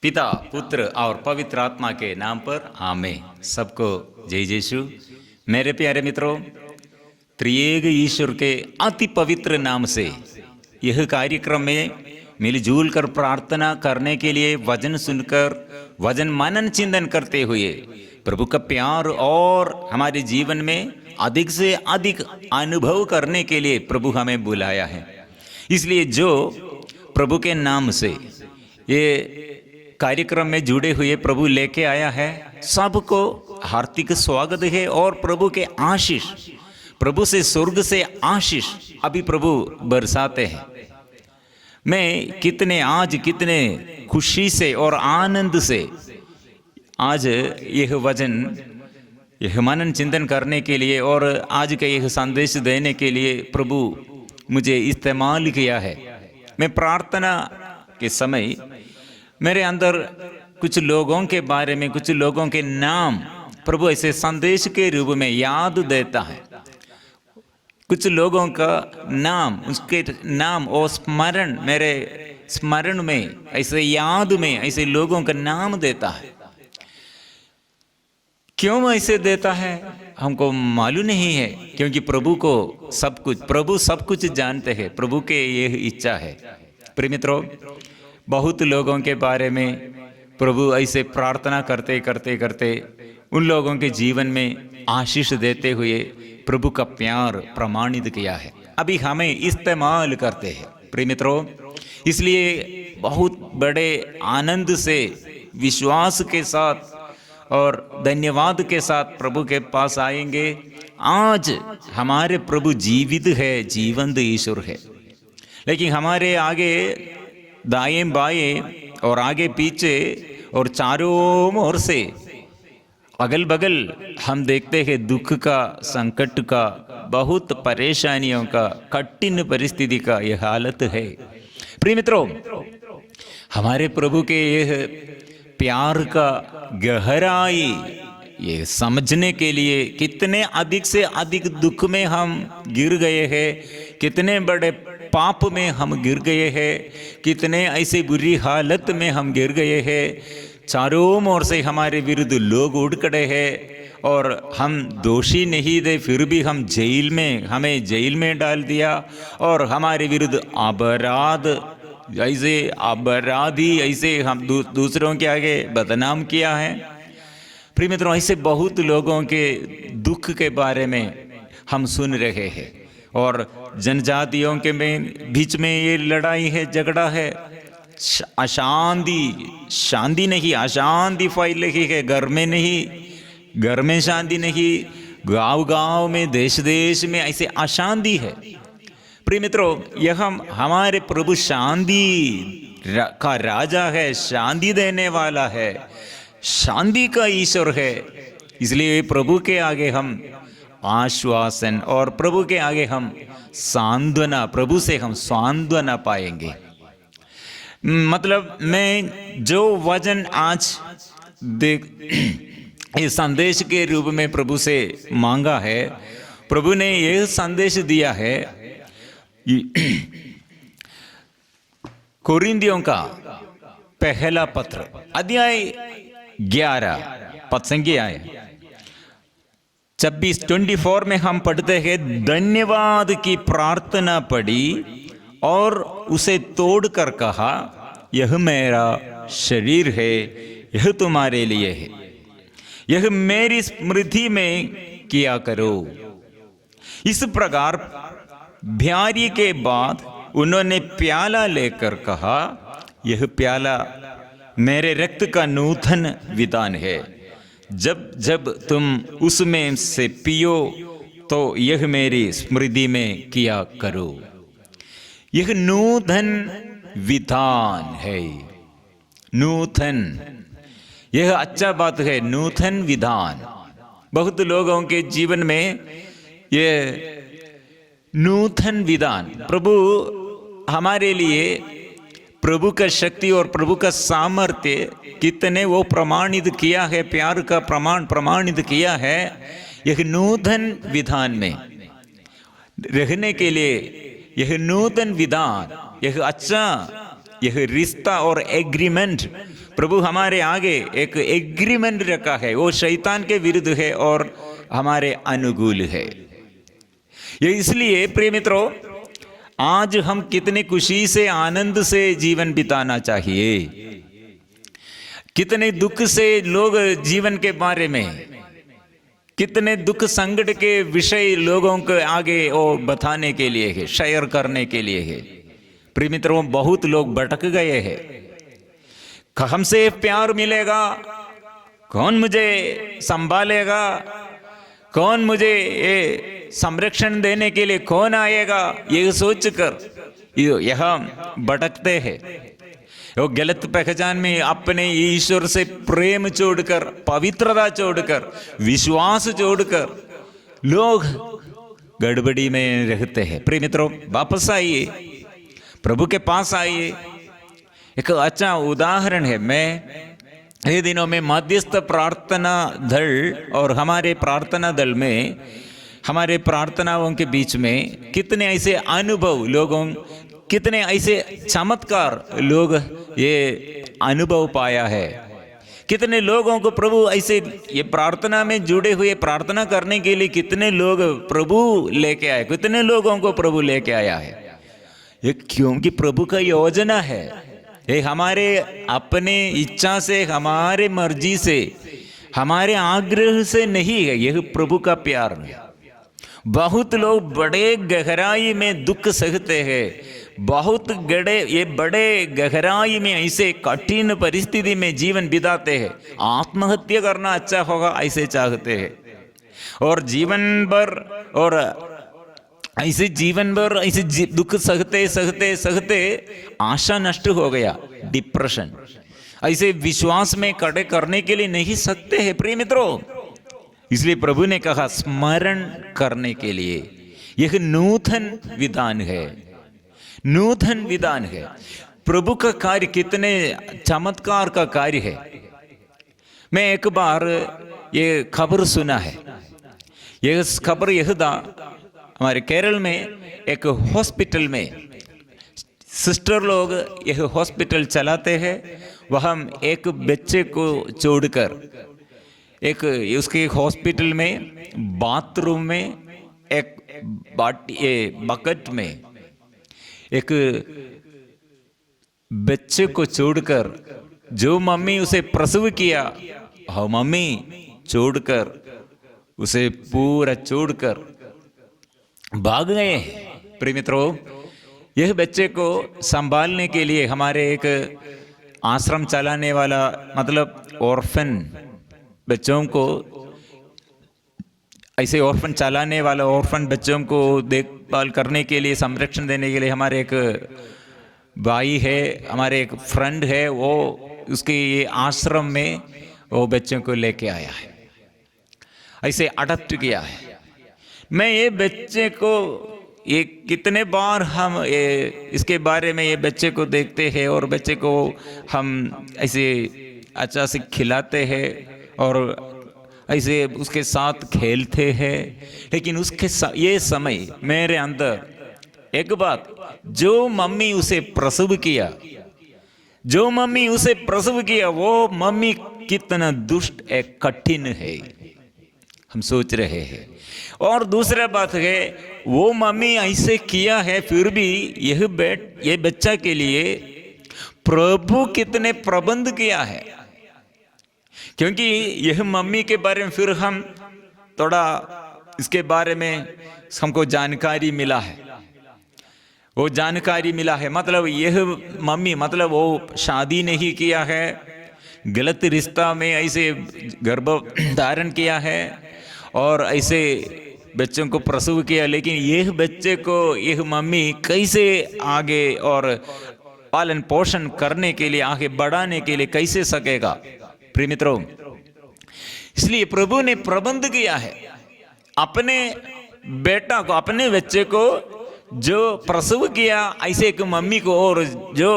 पिता, पुत्र और पवित्र आत्मा के नाम पर आमीन। सबको जय यीशु। मेरे प्यारे मित्रों, त्रिएक ईश्वर के अति पवित्र नाम से यह कार्यक्रम में मिलजुल कर प्रार्थना करने के लिए, वचन सुनकर वचन मनन चिंतन करते हुए प्रभु का प्यार और हमारे जीवन में अधिक से अधिक अनुभव करने के लिए प्रभु हमें बुलाया है। इसलिए जो प्रभु के नाम से ये कार्यक्रम में जुड़े हुए प्रभु लेके आया है, सबको हार्दिक स्वागत है। और प्रभु के आशीष, प्रभु से स्वर्ग से आशीष अभी प्रभु बरसाते हैं। मैं कितने खुशी से और आनंद से आज यह वचन, यह मनन चिंतन करने के लिए और आज का यह संदेश देने के लिए प्रभु मुझे इस्तेमाल किया है। मैं प्रार्थना के समय मेरे अंदर कुछ लोगों के बारे में, कुछ लोगों के नाम प्रभु ऐसे संदेश के रूप में याद देता है। कुछ लोगों का नाम, उसके नाम और स्मरण, मेरे स्मरण में, ऐसे याद में ऐसे लोगों का नाम देता है। क्यों ऐसे देता है हमको मालूम नहीं है, क्योंकि प्रभु सब कुछ जानते हैं। प्रभु के यह इच्छा है। प्रिय मित्रों, बहुत लोगों के बारे में प्रभु ऐसे प्रार्थना करते करते उन लोगों के जीवन में आशीष देते हुए प्रभु का प्यार प्रमाणित किया है। अभी हमें इस्तेमाल करते हैं। प्रिय मित्रों, इसलिए बहुत बड़े आनंद से, विश्वास के साथ और धन्यवाद के साथ प्रभु के पास आएंगे। आज हमारे प्रभु जीवित है, जीवंत ईश्वर है। लेकिन हमारे आगे दाएं बाएं और आगे पीछे और चारों ओर से अगल बगल हम देखते हैं दुख का, संकट का, बहुत परेशानियों का, कठिन परिस्थिति का यह हालत है। प्रिय मित्रों, हमारे प्रभु के यह प्यार का गहराई ये समझने के लिए कितने अधिक से अधिक दुख में हम गिर गए हैं, कितने बड़े पाप में हम गिर गए हैं, कितने ऐसी बुरी हालत में हम गिर गए हैं। चारों ओर से हमारे विरुद्ध लोग उठ खड़े हैं और हम दोषी नहीं थे, फिर भी हमें जेल में डाल दिया और हमारे विरुद्ध अपराधी ऐसे हम दूसरों के आगे बदनाम किया है। प्रिय मित्रों, ऐसे बहुत लोगों के दुख के बारे में हम सुन रहे हैं और जनजातियों के बीच में ये लड़ाई है, झगड़ा है, शांति नहीं, अशांति फैल रही है। घर में शांति नहीं, गांव में, देश में ऐसे अशांति है। प्रिय मित्रों, यह हमारे प्रभु शांति का राजा है, शांति देने वाला है, शांति का ईश्वर है। इसलिए प्रभु के आगे हम आश्वासन और प्रभु के आगे हम सांत्वना, प्रभु से हम सांत्वना पाएंगे। मतलब मैं जो वचन आज इस संदेश के रूप में प्रभु से मांगा है, प्रभु ने यह संदेश दिया है। कोरिन्थियों का पहला पत्र अध्याय 11 पद संख्या 24 में हम पढ़ते हैं, धन्यवाद की प्रार्थना पढ़ी और उसे तोड़कर कहा, यह मेरा शरीर है, यह तुम्हारे लिए है, यह मेरी स्मृति में किया करो। इस प्रकार ब्यारी के बाद उन्होंने प्याला लेकर कहा, यह प्याला मेरे रक्त का नूतन विधान है। जब जब तुम उसमें से पियो तो यह मेरी स्मृति में किया करो। यह नूतन विधान है। नूतन, यह अच्छा बात है, नूतन विधान। बहुत लोगों के जीवन में यह नूतन विधान, प्रभु हमारे लिए प्रभु का शक्ति और प्रभु का सामर्थ्य कितने वो प्रमाणित किया है, प्यार का प्रमाणित किया है। यह नूतन विधान में रहने के लिए, यह नूतन विधान, यह अच्छा यह रिश्ता और एग्रीमेंट प्रभु हमारे आगे एक एग्रीमेंट रखा है, वो शैतान के विरुद्ध है और हमारे अनुकूल है। ये इसलिए प्रिय मित्रों, आज हम कितनी खुशी से आनंद से जीवन बिताना चाहिए। कितने दुख से लोग जीवन के बारे में, कितने दुख संकट के विषय लोगों को आगे वो बताने के लिए है, शेयर करने के लिए है। प्रिय मित्रों, बहुत लोग भटक गए हैं। हमसे प्यार मिलेगा, कौन मुझे संभालेगा, कौन मुझे ये संरक्षण देने के लिए कौन आएगा, ये सोचकर यहाँ भटकते हैं। वो गलत पहचान में अपने ईश्वर से प्रेम छोड़कर, पवित्रता छोड़कर, विश्वास छोड़कर लोग गड़बड़ी में रहते हैं। प्रिय मित्रों, वापस आइए, प्रभु के पास आइए। एक अच्छा उदाहरण है, मैं ये दिनों में मध्यस्थ प्रार्थना दल और हमारे प्रार्थना दल में, हमारे प्रार्थनाओं के बीच में कितने ऐसे अनुभव लोगों, कितने ऐसे चमत्कार लोग ये अनुभव पाया है। कितने लोगों को प्रभु ऐसे ये प्रार्थना में जुड़े हुए प्रार्थना करने के लिए कितने लोग प्रभु लेके आए, कितने लोगों को प्रभु लेके आया है। ये क्योंकि प्रभु का योजना है। ये हमारे अपने इच्छा से, हमारे मर्जी से, हमारे आग्रह से नहीं है, यह प्रभु का प्यार है। बहुत लोग बड़े गहराई में दुख सहते हैं, बहुत बड़े गहराई में ऐसे कठिन परिस्थिति में जीवन बिताते हैं। आत्महत्या करना अच्छा होगा ऐसे चाहते हैं, और जीवन भर और ऐसे जीवन भर ऐसे दुख सहते सहते सहते आशा नष्ट हो गया, डिप्रेशन, ऐसे विश्वास में खड़े करने के लिए नहीं सकते हैं। प्रिय मित्रों, इसलिए प्रभु ने कहा स्मरण करने के लिए। यह नूतन विधान है, नूतन विधान है। प्रभु का कार्य कितने चमत्कार का कार्य है। मैं एक बार ये खबर सुना है, यह खबर यह था, हमारे केरल में एक हॉस्पिटल में सिस्टर लोग यह हॉस्पिटल चलाते हैं। वहाँ एक बच्चे को छोड़कर एक उसके हॉस्पिटल में बाथरूम में एक बकेट में एक बच्चे को छोड़कर, जो मम्मी उसे प्रसव किया, हाँ मम्मी छोड़कर, उसे पूरा छोड़कर भाग गए। प्रिय मित्रों, यह बच्चे को संभालने के लिए हमारे एक आश्रम चलाने वाला, मतलब ऑर्फन बच्चों को, ऐसे ऑर्फन चलाने वाला, ऑर्फन बच्चों को देखभाल करने के लिए, संरक्षण देने के लिए हमारे एक भाई है, हमारे एक फ्रेंड है, वो उसके ये आश्रम में वो बच्चों को लेके आया है, ऐसे अडॉप्ट किया है। मैं ये बच्चे को, ये कितने बार हम इसके बारे में ये बच्चे को देखते हैं और बच्चे को हम ऐसे अच्छा से खिलाते हैं और ऐसे उसके साथ खेलते हैं, लेकिन उसके ये समय मेरे अंदर एक बात, जो मम्मी उसे प्रसव किया, जो मम्मी उसे प्रसव किया, वो मम्मी कितना दुष्ट एक कठिन है, हम सोच रहे हैं। और दूसरा बात है, वो मम्मी ऐसे किया है, फिर भी ये बच्चा के लिए प्रभु कितने प्रबंध किया है। क्योंकि यह मम्मी के बारे में फिर हम थोड़ा इसके बारे में हमको जानकारी मिला है, वो जानकारी मिला है, मतलब यह मम्मी, मतलब वो शादी नहीं किया है, गलत रिश्ता में ऐसे गर्भ धारण किया है और ऐसे बच्चों को प्रसव किया, लेकिन यह बच्चे को यह मम्मी कैसे आगे और पालन पोषण करने के लिए, आगे बढ़ाने के लिए कैसे सकेगा। प्रिय मित्रों, इसलिए प्रभु ने प्रबंध किया है अपने बेटा को, अपने बच्चे को जो प्रसव किया, ऐसे एक मम्मी को, और जो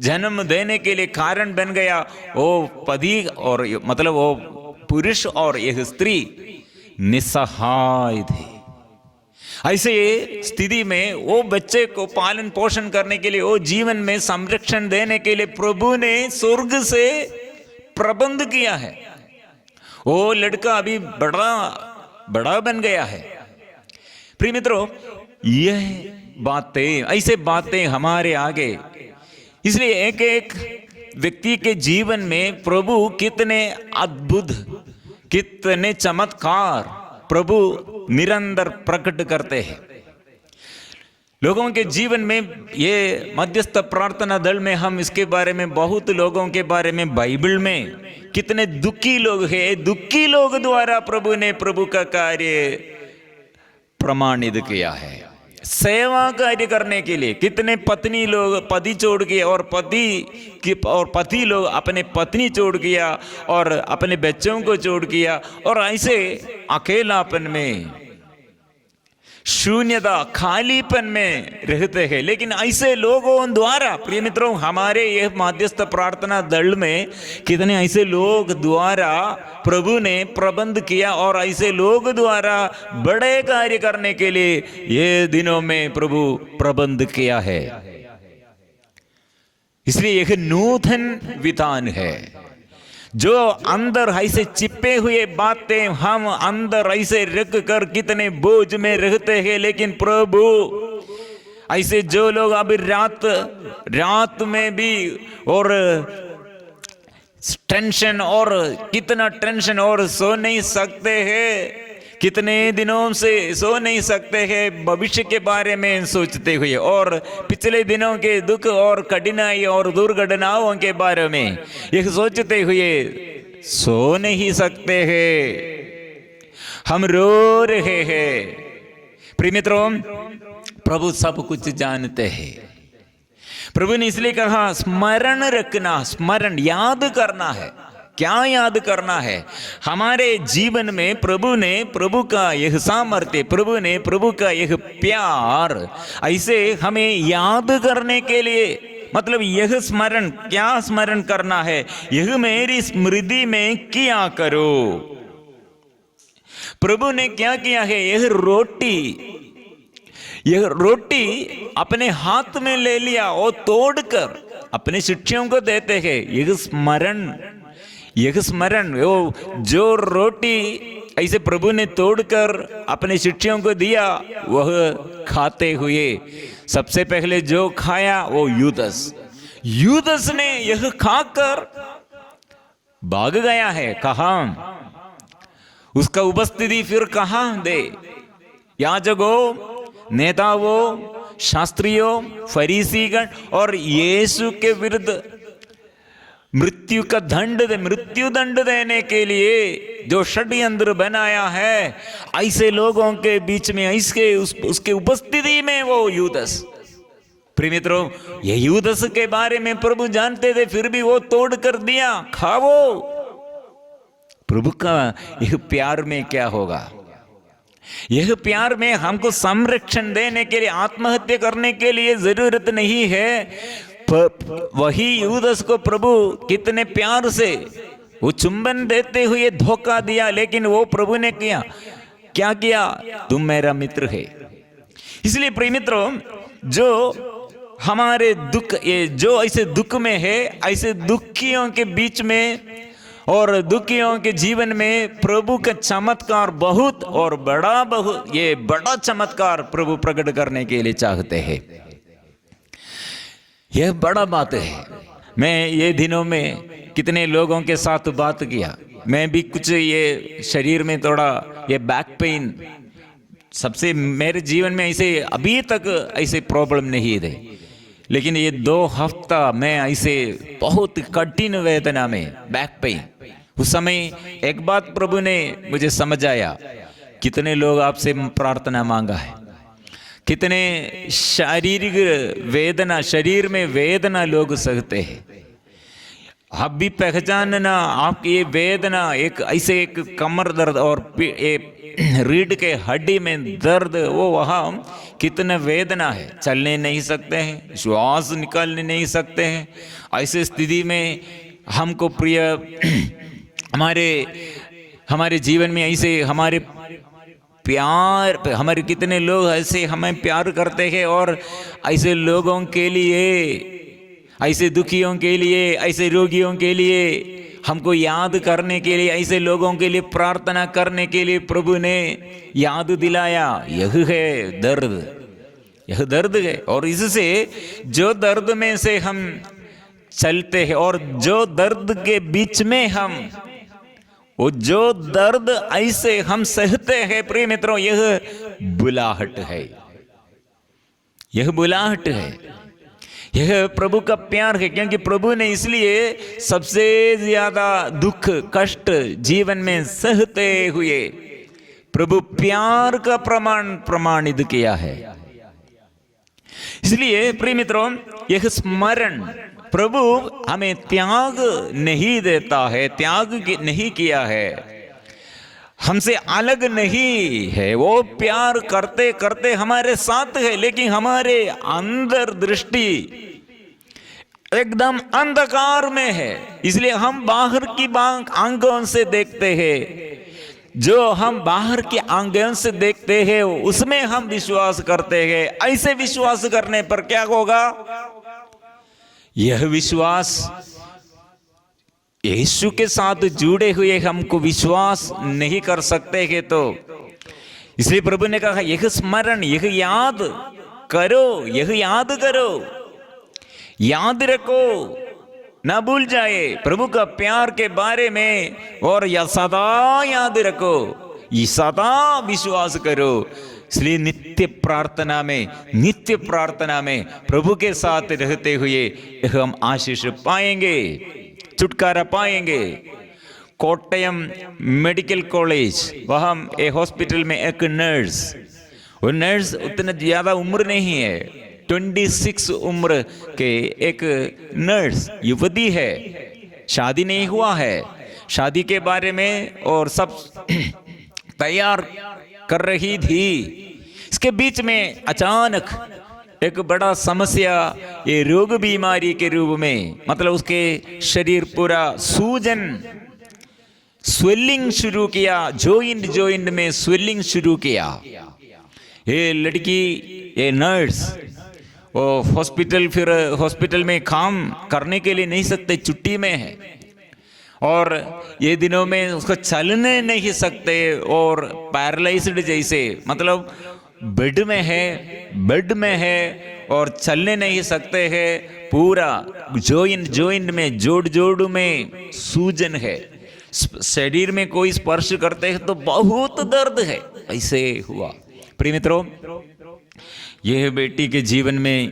जन्म देने के लिए कारण बन गया, वो पति और मतलब वो पुरुष और यह स्त्री निस्सहाय थे। ऐसे स्थिति में वो बच्चे को पालन पोषण करने के लिए, वो जीवन में संरक्षण देने के लिए प्रभु ने स्वर्ग से प्रबंध किया है। वो लड़का अभी बड़ा बन गया है। प्रिय मित्रों, यह बातें, ऐसे बातें हमारे आगे, इसलिए एक एक व्यक्ति के जीवन में प्रभु कितने अद्भुत, कितने चमत्कार प्रभु निरंतर प्रकट करते हैं लोगों के जीवन में। ये मध्यस्थ प्रार्थना दल में हम इसके बारे में, बहुत लोगों के बारे में बाइबल में कितने दुखी लोग हैं, दुखी लोग द्वारा प्रभु ने प्रभु का कार्य प्रमाणित किया है। सेवा कार्य करने के लिए कितने पत्नी लोग पति छोड़ के, और पति लोग अपने पत्नी छोड़ किया और अपने बच्चों को छोड़ किया, और ऐसे अकेलापन में, शून्यता, खालीपन में रहते हैं। लेकिन ऐसे लोगों द्वारा, प्रिय मित्रों, हमारे यह मध्यस्थ प्रार्थना दल में कितने ऐसे लोग द्वारा प्रभु ने प्रबंध किया, और ऐसे लोग द्वारा बड़े कार्य करने के लिए ये दिनों में प्रभु प्रबंध किया है। इसलिए यह नूतन विधान है। जो अंदर ऐसे चिपे हुए बातें हम अंदर ऐसे रख कर कितने बोझ में रहते हैं, लेकिन प्रभु ऐसे जो लोग अभी रात में भी और टेंशन, और कितना टेंशन, और सो नहीं सकते हैं, कितने दिनों से सो नहीं सकते हैं भविष्य के बारे में सोचते हुए, और पिछले दिनों के दुख और कठिनाई और दुर्घटनाओं के बारे में यह सोचते हुए सो नहीं सकते हैं, हम रो रहे हैं। प्रिय मित्रों, प्रभु सब कुछ जानते हैं। प्रभु ने इसलिए कहा स्मरण रखना, स्मरण याद करना है। क्या याद करना है? हमारे जीवन में प्रभु का यह सामर्थ्य, प्रभु का यह प्यार ऐसे हमें याद करने के लिए, मतलब यह स्मरण, क्या स्मरण करना है? यह मेरी स्मृति में किया करो। प्रभु ने क्या किया है? यह रोटी अपने हाथ में ले लिया और तोड़कर अपने शिष्यों को देते हैं। यह स्मरण, वो जो रोटी ऐसे प्रभु ने तोड़कर अपने शिष्यों को दिया, वह खाते हुए सबसे पहले जो खाया वो यूदस ने यह खाकर भाग गया है। कहां उसका उपस्थिति फिर कहां दे? याजकों, नेताओं, शास्त्रियों, फरीसीगण और यीशु के विरुद्ध मृत्यु दंड देने के लिए जो षड्यंत्र बनाया है, ऐसे लोगों के बीच में, उसके उपस्थिति में वो यूदस। प्रिय मित्रों, ये यूदस के बारे में प्रभु जानते थे, फिर भी वो तोड़ कर दिया, खाओ। प्रभु का यह प्यार में क्या होगा? यह प्यार में हमको संरक्षण देने के लिए, आत्महत्या करने के लिए जरूरत नहीं है। वही यूदस को प्रभु कितने प्यार से वो चुंबन देते हुए धोखा दिया, लेकिन वो प्रभु ने क्या किया? तुम मेरा मित्र है। इसलिए प्रिय मित्रों, जो हमारे दुख, ये जो ऐसे दुख में है, ऐसे दुखियों के बीच में और दुखियों के जीवन में प्रभु का चमत्कार बहुत और ये बड़ा चमत्कार प्रभु प्रकट करने के लिए चाहते हैं। यह बड़ा बात है। मैं ये दिनों में कितने लोगों के साथ बात किया, मैं भी कुछ ये शरीर में थोड़ा ये बैक पेन, सबसे मेरे जीवन में ऐसे अभी तक ऐसे प्रॉब्लम नहीं थे, लेकिन ये 2 हफ्ता मैं ऐसे बहुत कठिन वेदना में, बैक पेन। उस समय एक बात प्रभु ने मुझे समझ आया, कितने लोग आपसे प्रार्थना मांगा है, कितने शारीरिक वेदना, शरीर में वेदना लोग सहते हैं। आप भी पहचानना, आपकी ये वेदना एक कमर दर्द और रीढ़ के हड्डी में दर्द, वो वहाँ कितना वेदना है, चलने नहीं सकते हैं, श्वास निकालने नहीं सकते हैं। ऐसे स्थिति में हमको प्रिय हमारे जीवन में ऐसे हमारे प्यार, हमारे कितने लोग ऐसे हमें प्यार करते हैं और ऐसे लोगों के लिए, ऐसे दुखियों के लिए, ऐसे रोगियों के लिए हमको याद करने के लिए, ऐसे लोगों के लिए प्रार्थना करने के लिए प्रभु ने याद दिलाया। यह है दर्द, यह दर्द है। और इससे जो दर्द में से हम चलते हैं और जो दर्द के बीच में हम, वो जो दर्द ऐसे हम सहते हैं प्रिय मित्रों, यह बुलाहट है, यह बुलाहट है, यह प्रभु का प्यार है। क्योंकि प्रभु ने इसलिए सबसे ज्यादा दुख कष्ट जीवन में सहते हुए प्रभु प्यार का प्रमाणित किया है। इसलिए प्रिय मित्रों, यह स्मरण, प्रभु हमें त्याग नहीं देता है, त्याग नहीं किया है, हमसे अलग नहीं है, वो प्यार करते करते हमारे साथ है। लेकिन हमारे अंदर दृष्टि एकदम अंधकार में है, इसलिए हम बाहर की आंखों से देखते हैं, जो हम बाहर की आंखों से देखते हैं उसमें हम विश्वास करते हैं। ऐसे विश्वास करने पर क्या होगा? यह विश्वास यीशु के साथ जुड़े हुए हमको विश्वास नहीं कर सकते हैं। तो इसलिए प्रभु ने कहा यह स्मरण, यह याद करो, यह याद करो, याद रखो, ना भूल जाए प्रभु का प्यार के बारे में, और यह सदा याद रखो, ये सदा विश्वास करो। इसलिए नित्य प्रार्थना में प्रभु के साथ रहते हुए हम आशीष पाएंगे, छुटकारा पाएंगे। कोट्टयम मेडिकल कॉलेज, वहाँ एक हॉस्पिटल में एक नर्स, वो नर्स उतना ज़्यादा उम्र नहीं है, 26 उम्र के एक नर्स युवती है, शादी नहीं हुआ है, शादी के बारे में और सब तैयार कर रही थी। इसके बीच में अचानक एक बड़ा समस्या, ये रोग बीमारी के रूप में, मतलब उसके शरीर पूरा सूजन, स्वेलिंग शुरू किया, जॉइंट में स्वेलिंग शुरू किया। ये लड़की, ये नर्स, वो हॉस्पिटल में काम करने के लिए नहीं सकते, छुट्टी में है, और ये दिनों में उसको चलने नहीं सकते, और पैरालाइज्ड जैसे, मतलब बेड में है और चलने नहीं सकते हैं, पूरा जॉइंट में, जोड़ में सूजन है, शरीर में कोई स्पर्श करते हैं तो बहुत दर्द है। ऐसे हुआ। प्रिय मित्रों, यह बेटी के जीवन में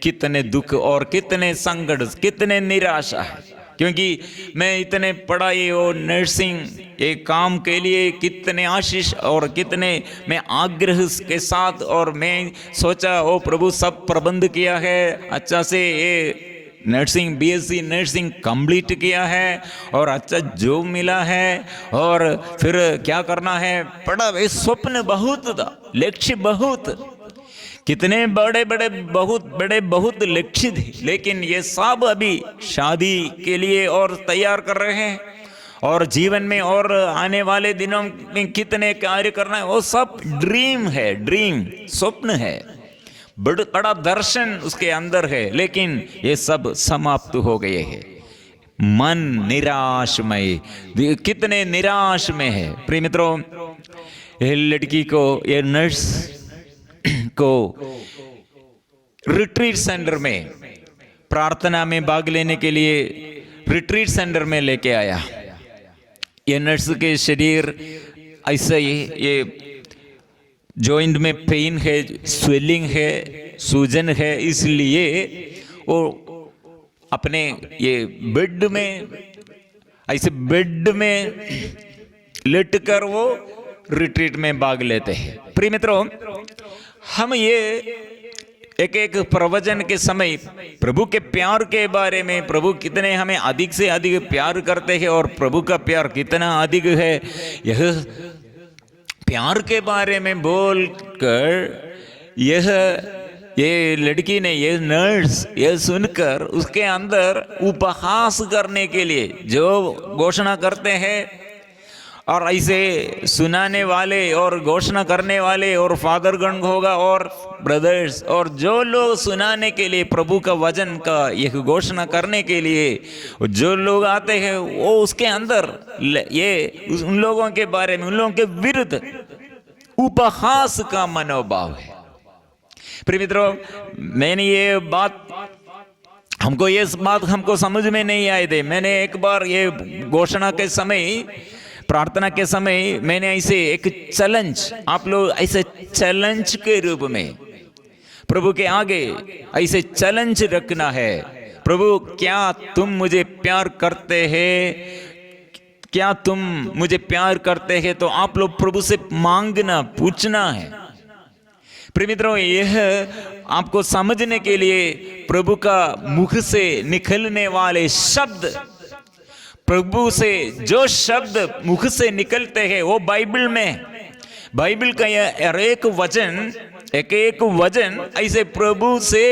कितने दुख और कितने संकट, कितने निराशा है। क्योंकि मैं इतने पढ़ाई और नर्सिंग ये काम के लिए कितने आशीष और कितने मैं आग्रह के साथ, और मैं सोचा ओ प्रभु सब प्रबंध किया है, अच्छा से ये नर्सिंग बीएससी नर्सिंग कंप्लीट किया है और अच्छा जॉब मिला है, और फिर क्या करना है, बड़ा वे स्वप्न बहुत था, लक्ष्य बहुत, कितने बड़े बहुत लक्ष्य थे। लेकिन ये सब अभी शादी के लिए और तैयार कर रहे हैं, और जीवन में और आने वाले दिनों में कितने कार्य करना है, वो सब ड्रीम है, स्वप्न है, बड़ा दर्शन उसके अंदर है। लेकिन ये सब समाप्त हो गए हैं। मन निराशमय, कितने निराश में है। प्रिय मित्रों, ये लड़की को, ये नर्स को रिट्रीट सेंटर में प्रार्थना में भाग लेने के लिए रिट्रीट सेंटर में लेके आया। ये नर्स के शरीर ऐसा ही, ये जॉइंट में पेन है, स्वेलिंग है, सूजन है, इसलिए वो अपने ये बेड में लेटकर वो रिट्रीट में भाग लेते हैं। प्रिय मित्रों, हम ये एक प्रवचन के समय प्रभु के प्यार के बारे में, प्रभु कितने हमें अधिक से अधिक प्यार करते हैं और प्रभु का प्यार कितना अधिक है, यह प्यार के बारे में बोलकर ये लड़की ने, ये नर्स, ये सुनकर उसके अंदर उपहास करने के लिए जो घोषणा करते हैं, और ऐसे सुनाने वाले और घोषणा करने वाले और फादरगण होगा और ब्रदर्स और जो लोग सुनाने के लिए प्रभु का वचन का यह घोषणा करने के लिए जो लोग आते हैं, वो उसके अंदर ये उन लोगों के बारे में, उन लोगों के विरुद्ध उपहास का मनोभाव है। प्रिय मित्रों, मैंने ये बात हमको समझ में नहीं आई थी। मैंने एक बार ये घोषणा के समय, प्रार्थना के समय, मैंने ऐसे एक चैलेंज, आप लोग ऐसे चैलेंज के रूप में प्रभु के आगे ऐसे चैलेंज रखना है। प्रभु, क्या तुम मुझे प्यार करते हैं? क्या तुम मुझे प्यार करते हैं? तो आप लोग प्रभु से मांगना, पूछना है। प्रिय मित्रों, यह आपको समझने के लिए प्रभु का मुख से निकलने वाले शब्द, प्रभु से जो शब्द मुख से निकलते हैं वो बाइबल में, बाइबल का यह एक वचन ऐसे प्रभु से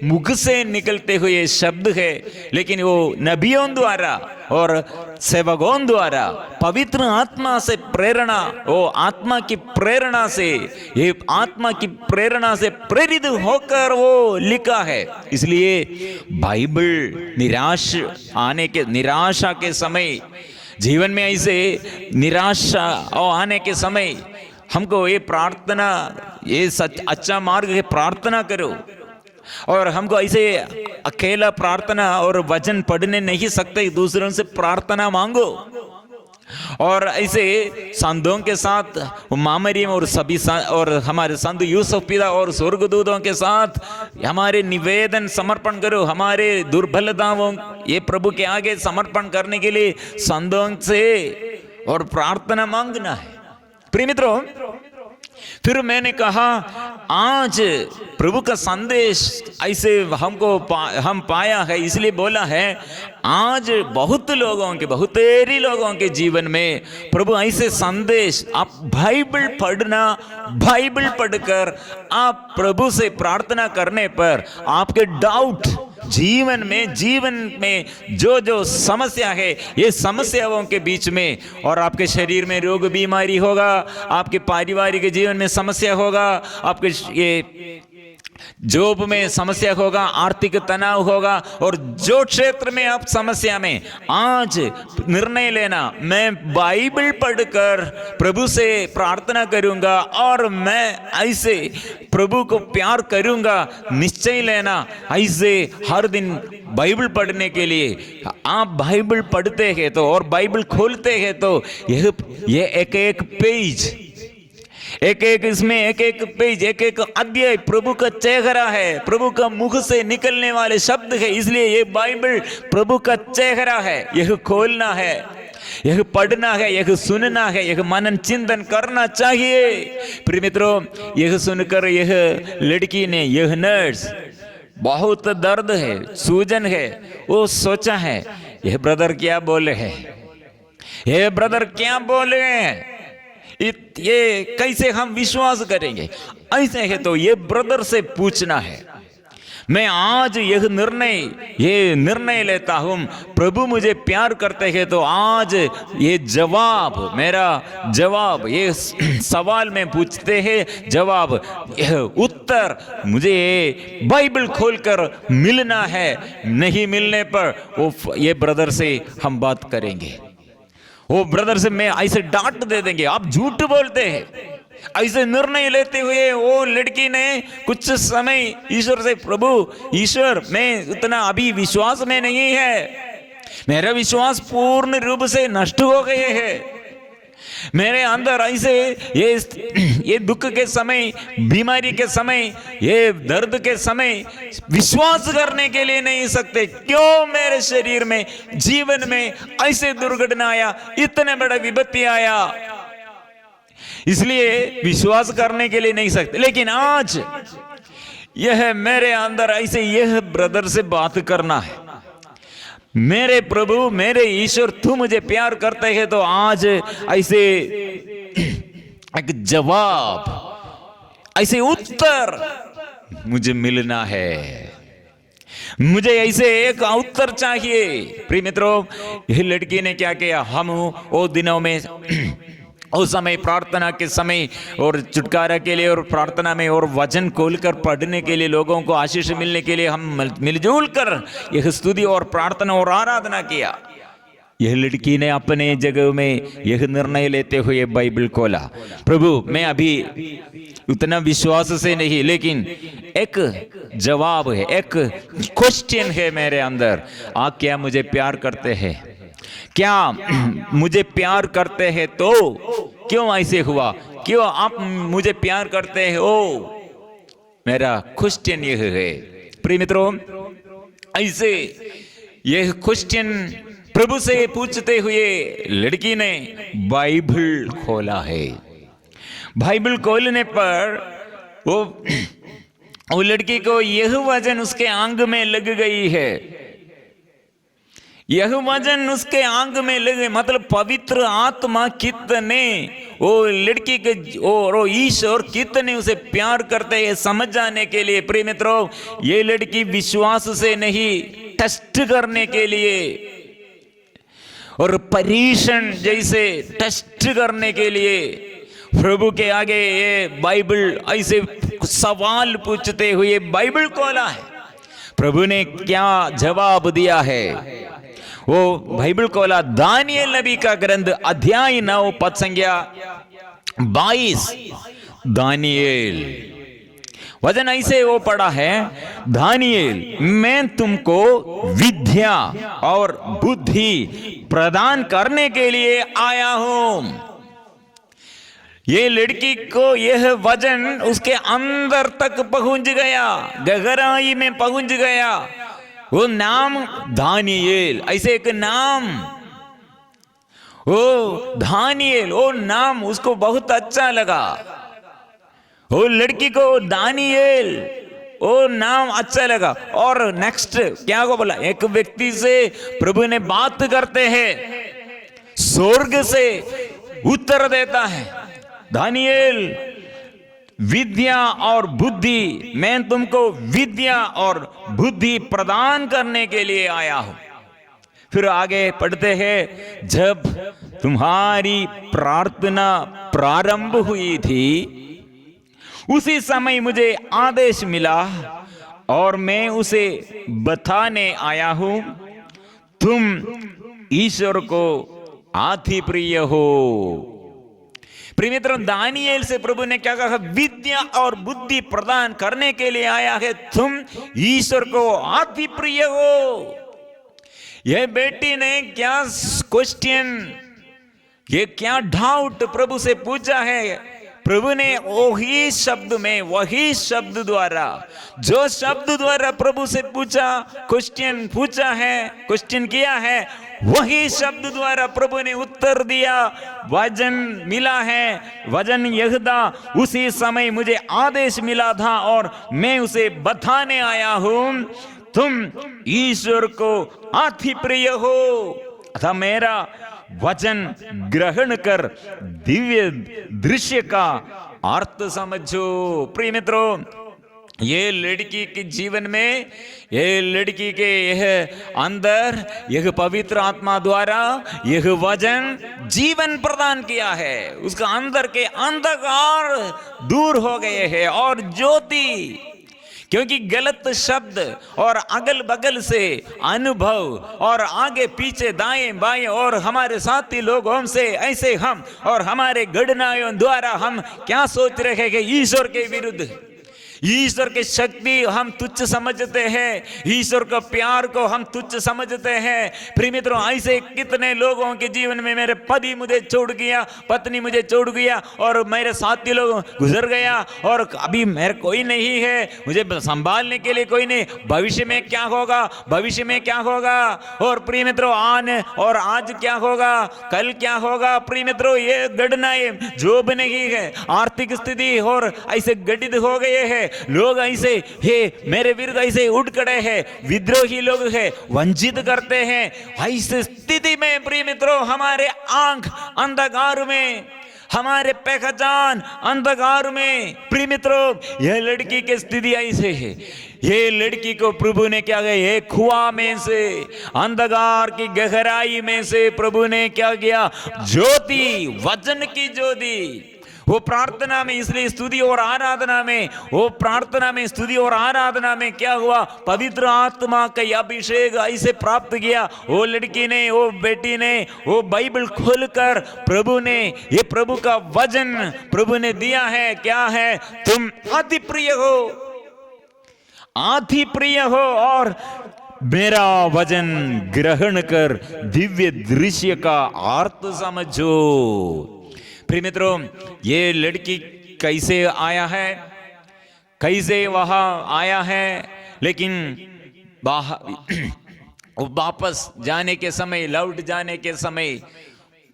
मुख से निकलते हुए शब्द है। लेकिन वो नबियों द्वारा और सेवकों द्वारा पवित्र आत्मा से प्रेरणा, वो आत्मा की प्रेरणा से, ये आत्मा की प्रेरणा से प्रेरित होकर वो लिखा है। इसलिए बाइबल निराशा के समय, जीवन में ऐसे निराशा आने के समय हमको ये प्रार्थना, ये अच्छा मार्ग है, प्रार्थना करो। और हमको ऐसे अकेला प्रार्थना और वचन पढ़ने नहीं सकते, दूसरों से प्रार्थना मांगो। और ऐसे संतों के साथ, मामरियम और सभी और हमारे संत यूसुफ पिता और स्वर्गदूतों के साथ हमारे निवेदन समर्पण करो। हमारे दुर्बलताओं ये प्रभु के आगे समर्पण करने के लिए संतों से और प्रार्थना मांगना है। प्रिय मित्रों, फिर मैंने कहा आज प्रभु का संदेश ऐसे हम पाया है, इसलिए बोला है आज बहुतेरी लोगों के जीवन में प्रभु ऐसे संदेश, आप बाइबल पढ़ना, बाइबल पढ़कर आप प्रभु से प्रार्थना करने पर आपके डाउट जीवन में जो समस्या है, ये समस्याओं के बीच में, और आपके शरीर में रोग बीमारी होगा, आपके पारिवारिक जीवन में समस्या होगा, आपके ये जॉब में समस्या होगा, आर्थिक तनाव होगा, और जो क्षेत्र में आप समस्या में, आज निर्णय लेना, मैं बाइबल पढ़कर प्रभु से प्रार्थना करूंगा और मैं ऐसे प्रभु को प्यार करूंगा। निश्चय लेना ऐसे हर दिन बाइबल पढ़ने के लिए। आप बाइबल पढ़ते हैं तो और बाइबल खोलते हैं तो ये एक पेज, इसमें एक पेज, एक अध्याय प्रभु का चेहरा है, प्रभु का मुख से निकलने वाले शब्द है। इसलिए ये बाइबल प्रभु का चेहरा है। यह खोलना है, यह पढ़ना है, यह सुनना है, यह मनन चिंतन करना चाहिए। प्रिय मित्रों, यह सुनकर यह लड़की ने, यह नर्स, बहुत दर्द है, सूजन है, वो सोचा है यह ब्रदर क्या बोले हैं, यह ब्रदर क्या बोले हैं, ये कैसे हम विश्वास करेंगे। ऐसे है तो ये ब्रदर से पूछना है। मैं आज यह निर्णय लेता हूं, प्रभु मुझे प्यार करते हैं तो आज ये जवाब, मेरा जवाब, ये सवाल में पूछते हैं जवाब, यह उत्तर मुझे बाइबल खोलकर मिलना है। नहीं मिलने पर ये ब्रदर से हम बात करेंगे। वो ब्रदर से मैं ऐसे डांट दे देंगे, आप झूठ बोलते हैं। ऐसे निर्णय लेते हुए वो लड़की ने कुछ समय ईश्वर से, प्रभु ईश्वर, मैं उतना अभी विश्वास में नहीं है, मेरा विश्वास पूर्ण रूप से नष्ट हो गए हैं। मेरे अंदर ऐसे ये दुख के समय, बीमारी के समय, ये दर्द के समय विश्वास करने के लिए नहीं सकते। क्यों मेरे शरीर में, जीवन में ऐसे दुर्घटना आया, इतने बड़ा विपत्ति आया, इसलिए विश्वास करने के लिए नहीं सकते। लेकिन आज यह मेरे अंदर ऐसे यह ब्रदर से बात करना है। मेरे प्रभु, मेरे ईश्वर, तू मुझे प्यार करते हैं तो आज ऐसे एक जवाब, ऐसे उत्तर मुझे मिलना है। मुझे ऐसे एक उत्तर चाहिए। प्रिय मित्रों, यह लड़की ने क्या किया, हम वो दिनों में उस समय प्रार्थना के समय और छुटकारा के लिए और प्रार्थना में और वचन खोलकर पढ़ने के लिए, लोगों को आशीष मिलने के लिए हम मिलजुल कर यह स्तुति और प्रार्थना और आराधना किया। यह लड़की ने अपने जगह में यह निर्णय लेते हुए बाइबल खोला। प्रभु, मैं अभी उतना विश्वास से नहीं, लेकिन एक जवाब है, एक क्वेश्चन है मेरे अंदर। आप क्या मुझे प्यार करते हैं? क्या मुझे प्यार करते हैं? तो क्यों ऐसे हुआ? क्यों आप मुझे प्यार करते हो? मेरा क्वेश्चन यह है। प्रिय मित्रों, ऐसे यह क्वेश्चन प्रभु से पूछते हुए लड़की ने बाइबल खोला है। बाइबल खोलने पर वो लड़की को यह वचन उसके अंग में लग गई है। यह वचन उसके अंग में लगे, मतलब पवित्र आत्मा कितने वो लड़की के और ईश्वर कितने उसे प्यार करते हैं समझ जाने के लिए। प्रिय मित्रों, ये लड़की विश्वास से नहीं, टेस्ट करने के लिए और परीक्षण जैसे टेस्ट करने के लिए प्रभु के आगे ये बाइबल ऐसे सवाल पूछते हुए बाइबल खोला है। प्रभु ने क्या जवाब दिया है? वो बाइबल खोला, दानिएल नबी का ग्रंथ अध्याय 9 पद संख्या 22। दानिएल वचन ऐसे वो पढ़ा है, दानिएल, मैं तुमको विद्या और बुद्धि प्रदान करने के लिए आया हूं। ये लड़की को यह वचन उसके अंदर तक पहुंच गया, गहराई में पहुंच गया। वो नाम दानिएल, ऐसे एक नाम, वो दानिएल, वो नाम उसको बहुत अच्छा लगा। वो लड़की को दानिएल वो नाम अच्छा लगा। और नेक्स्ट क्या को बोला, एक व्यक्ति से प्रभु ने बात करते हैं, स्वर्ग से उत्तर देता है, दानिएल, विद्या और बुद्धि, मैं तुमको विद्या और बुद्धि प्रदान करने के लिए आया हूं। फिर आगे पढ़ते हैं, जब तुम्हारी प्रार्थना प्रारंभ हुई थी उसी समय मुझे आदेश मिला और मैं उसे बताने आया हूं, तुम ईश्वर को अति प्रिय हो। प्रिय मित्रों, दानिएल से प्रभु ने क्या कहा? विद्या और बुद्धि प्रदान करने के लिए आया है, तुम ईश्वर को अति प्रिय हो। यह बेटी ने क्या क्वेश्चन, ये क्या डाउट प्रभु से पूछा है? प्रभु ने वही शब्द में, वही शब्द द्वारा, जो शब्द द्वारा प्रभु से पूछा, क्वेश्चन पूछा है, क्वेश्चन किया है, वही शब्द द्वारा प्रभु ने उत्तर दिया। वचन मिला है, वचन यहूदा, उसी समय मुझे आदेश मिला था और मैं उसे बताने आया हूं, तुम ईश्वर को अति प्रिय हो। अतः मेरा वचन ग्रहण कर दिव्य दृश्य का अर्थ समझो। प्रिय मित्रों, ये लड़की के जीवन में, ये लड़की के यह अंदर, यह पवित्र आत्मा द्वारा यह वचन जीवन प्रदान किया है। उसका अंदर के अंधकार दूर हो गए हैं और ज्योति, क्योंकि गलत शब्द और अगल बगल से अनुभव और आगे पीछे दाएं बाएं और हमारे साथी लोगों से ऐसे हम और हमारे गणनाओं द्वारा हम क्या सोच रहे हैं कि ईश्वर के विरुद्ध, ईश्वर की शक्ति हम तुच्छ समझते हैं, ईश्वर का प्यार को हम तुच्छ समझते हैं। प्रिय मित्रों, ऐसे कितने लोगों के जीवन में, मेरे पति मुझे छोड़ गया, पत्नी मुझे छोड़ गया और मेरे साथी लोग गुजर गया और अभी मेरे कोई नहीं है, मुझे संभालने के लिए कोई नहीं, भविष्य में क्या होगा, भविष्य में क्या होगा, और प्रिय मित्रों आने और आज क्या होगा, कल क्या होगा। प्रिय मित्रों, ये गणनाएं जो भी नहीं है, आर्थिक स्थिति और ऐसे गठित हो गए हैं, लोग ऐसे हे मेरे विरुद्ध ऐसे उठ खड़े हैं, विद्रोही लोग हैं, वंचित करते हैं। ऐसी स्थिति में प्रिय मित्रों, हमारे आंख अंधकार में, हमारे पहचान अंधकार में। प्रिय मित्रों, यह लड़की की स्थिति ऐसे है। ये लड़की को प्रभु ने क्या किया, ये कुआं में से, अंधकार की गहराई में से प्रभु ने क्या किया, ज्योति, वचन की ज्योति। वो प्रार्थना में, इसलिए स्तुति और आराधना में, वो प्रार्थना में, स्तुति और आराधना में क्या हुआ, पवित्र आत्मा का अभिषेक ऐसे प्राप्त किया। वो लड़की ने, वो बेटी ने, वो बाइबल खोलकर प्रभु ने, ये प्रभु का वचन प्रभु ने दिया है। क्या है, तुम अति प्रिय हो, अति प्रिय हो, और मेरा वचन ग्रहण कर दिव्य दृश्य का अर्थ समझो। प्रिय मित्रों, ये लड़की कैसे आया है, कैसे वहां आया है, लेकिन वापस जाने के समय, लौट जाने के समय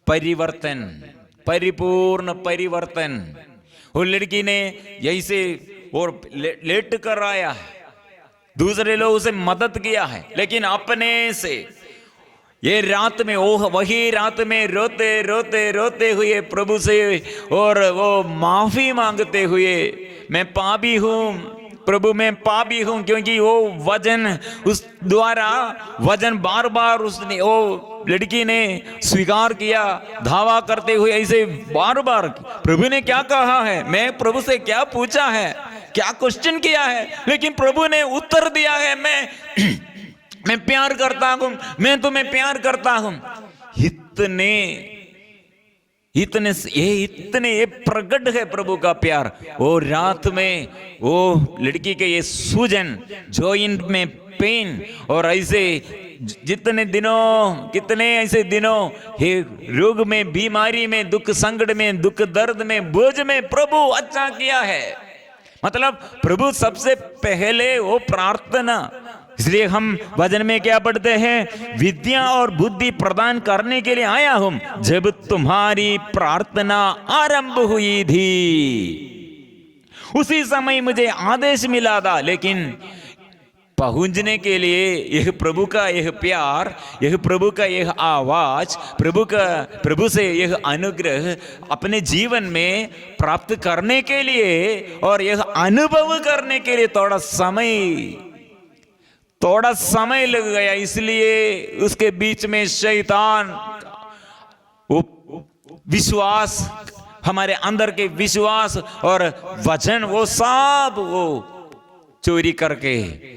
परिवर्तन, परिपूर्ण परिवर्तन। वो लड़की ने यही से और लेट कर आया है, दूसरे लोग उसे मदद किया है, लेकिन अपने से ये रात में, वही रात में रोते रोते रोते हुए प्रभु से और वो माफी मांगते हुए, मैं पापी हूं प्रभु, मैं पापी हूं, क्योंकि वो वचन, उस द्वारा वचन बार बार उसने, वो लड़की ने स्वीकार किया, धावा करते हुए ऐसे बार बार। प्रभु ने क्या कहा है, मैं प्रभु से क्या पूछा है, क्या क्वेश्चन किया है, लेकिन प्रभु ने उत्तर दिया है, मैं प्यार करता हूं, मैं तुम्हें प्यार करता हूं। इतने प्रकट है प्रभु का प्यार। वो रात में वो लड़की के ये सूजन, जो इनमें पेन, और ऐसे जितने दिनों, कितने ऐसे दिनों, हे रोग में, बीमारी में, दुख संकट में, दुख दर्द में, बोझ में प्रभु अच्छा किया है। मतलब प्रभु सबसे पहले वो प्रार्थना, इसलिए हम वचन में क्या पढ़ते हैं, विद्या और बुद्धि प्रदान करने के लिए आया हूं, जब तुम्हारी प्रार्थना आरंभ हुई थी उसी समय मुझे आदेश मिला था। लेकिन पहुंचने के लिए यह प्रभु का यह प्यार, यह प्रभु का यह आवाज, प्रभु से यह अनुग्रह अपने जीवन में प्राप्त करने के लिए और यह अनुभव करने के लिए थोड़ा समय लग गया। इसलिए उसके बीच में शैतान, वो विश्वास, हमारे अंदर के विश्वास और वचन, वो सब वो चोरी करके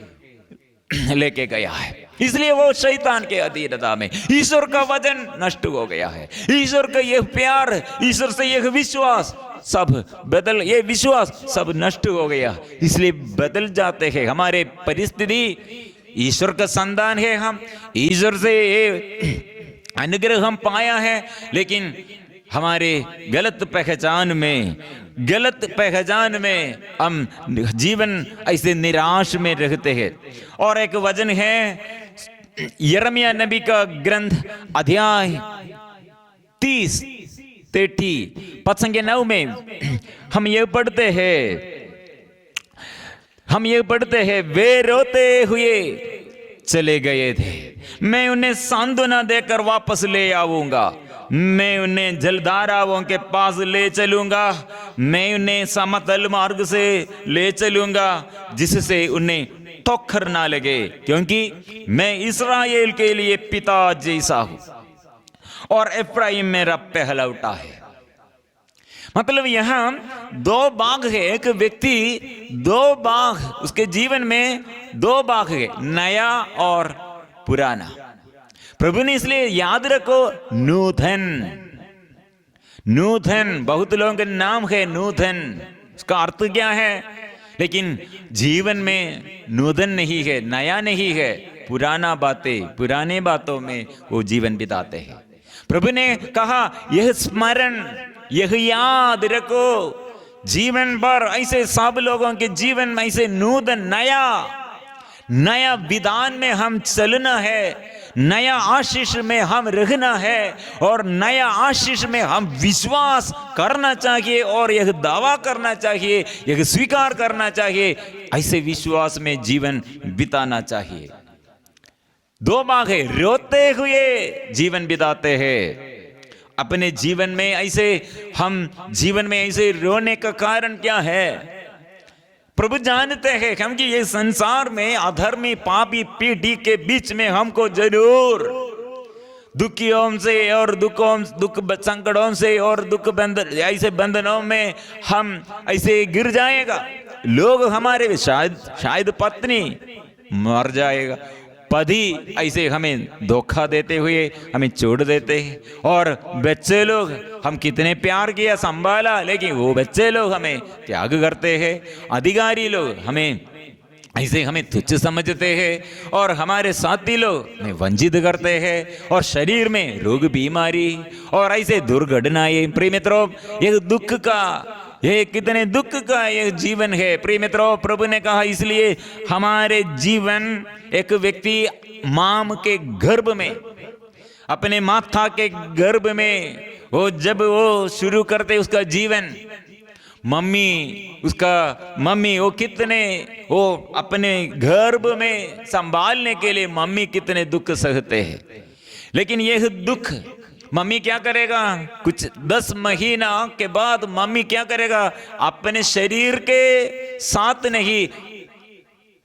लेके गया है। इसलिए वो शैतान के अधीनता में, ईश्वर का वचन नष्ट हो गया है। ईश्वर का यह प्यार, ईश्वर से यह विश्वास सब बदल, ये विश्वास सब नष्ट हो गया। इसलिए बदल जाते हैं हमारे परिस्थिति। ईश्वर का संतान है हम, ईश्वर से ये अनुग्रह हम पाया है, लेकिन हमारे गलत पहचान में हम जीवन ऐसे निराश में रहते हैं। और एक वचन है यिर्मयाह नबी का ग्रंथ, अध्याय 30 पद संख्या 9 में हम ये पढ़ते हैं, वे रोते हुए चले गए थे, मैं उन्हें सांत्वना देकर वापस ले आऊंगा, मैं उन्हें जलधाराओं के पास ले चलूंगा, मैं उन्हें समतल मार्ग से ले चलूंगा, जिससे उन्हें ठोकर ना लगे, क्योंकि मैं इस्राएल के लिए पिता जैसा हूं और एफ्राइम मेरा पहलौठा है। मतलब यहां दो भाग है, एक व्यक्ति, दो भाग, उसके जीवन में दो भाग है, नया और पुराना। प्रभु ने इसलिए याद रखो, नूतन, बहुत लोगों के नाम है नूतन, उसका अर्थ क्या है, लेकिन जीवन में नूतन नहीं है, नया नहीं है, पुराने बातों में वो जीवन बिताते हैं। प्रभु ने कहा यह स्मरण, यह याद रखो, जीवन भर ऐसे सब लोगों के जीवन में ऐसे नूतन, नया विधान में हम चलना है, नया आशीष में हम रहना है, और नया आशीष में हम विश्वास करना चाहिए और यह दावा करना चाहिए, यह स्वीकार करना चाहिए, ऐसे विश्वास में जीवन बिताना चाहिए। दो भाग है, रोते हुए जीवन बिताते हैं अपने जीवन में ऐसे हम जीवन में ऐसे रोने का कारण क्या है? प्रभु जानते हैं हम कि ये संसार में अधर्मी पापी पीढ़ी के बीच में हमको जरूर दुखियों से और दुख संकटों से और दुख बंधन ऐसे बंधनों में हम ऐसे गिर जाएगा। लोग हमारे शायद पत्नी मर जाएगा, पति ऐसे हमें धोखा देते हुए हमें छोड़ देते हैं, और बच्चे लोग हम कितने प्यार किया संभाला लेकिन वो बच्चे लोग हमें त्याग करते हैं। अधिकारी लोग हमें तुच्छ समझते हैं और हमारे साथी लोग हमें वंचित करते हैं, और शरीर में रोग बीमारी और ऐसे दुर्घटनाएं। प्रिय मित्रों, ये कितने दुख का ये जीवन है। प्रिय मित्रों, प्रभु ने कहा इसलिए हमारे जीवन एक व्यक्ति मां के गर्भ में, अपने माता के गर्भ में जब वो शुरू करते उसका जीवन, मम्मी वो अपने गर्भ में संभालने के लिए मम्मी कितने दुख सहते हैं। लेकिन यह दुख मम्मी क्या करेगा, कुछ 10 महीना के बाद मम्मी क्या करेगा, अपने शरीर के साथ नहीं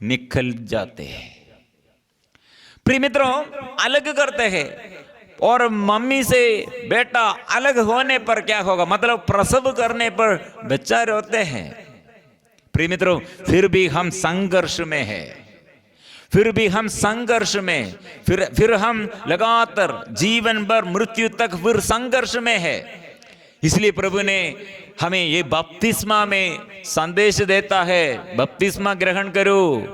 निकल जाते हैं। प्रिय मित्रों, अलग करते हैं, और मम्मी से बेटा अलग होने पर क्या होगा, मतलब प्रसव करने पर बच्चा रोते हैं। प्रिय मित्रों, फिर भी हम संघर्ष में हैं, फिर हम लगातार जीवन भर मृत्यु तक फिर संघर्ष में है। इसलिए प्रभु ने हमें ये बपतिस्मा में संदेश देता है, बपतिस्मा ग्रहण करो,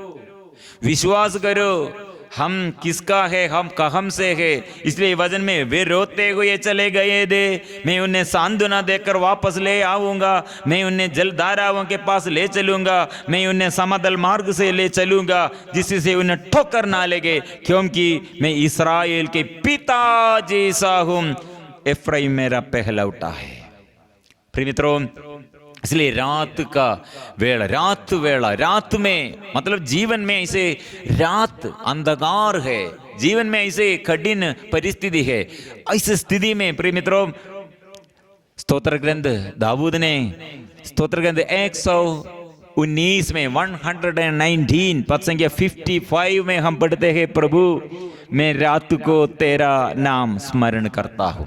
विश्वास करो हम किसका है, हम कहम से है। इसलिए वचन में वे रोते हुए चले गए थे, मैं उन्हें सांत्वना देकर वापस ले आऊंगा, मैं उन्हें जलधाराओं के पास ले चलूंगा, मैं उन्हें समतल मार्ग से ले चलूंगा जिससे उन्हें ठोकर ना लगे, क्योंकि मैं इस्राएल के पिता जैसा हूं, एफ्राइम मेरा पहलौठा है। प्रिय मित्रों, इसलिए रात में मतलब जीवन में ऐसे रात अंधकार है, जीवन में ऐसे कठिन परिस्थिति है। ऐसी स्थिति में प्रिय मित्रों, स्तोत्र ग्रंथ दाऊद ने स्तोत्र ग्रंथ 119 में 119 पद संख्या 55 में हम पढ़ते हैं, प्रभु मैं रात को तेरा नाम स्मरण करता हूं,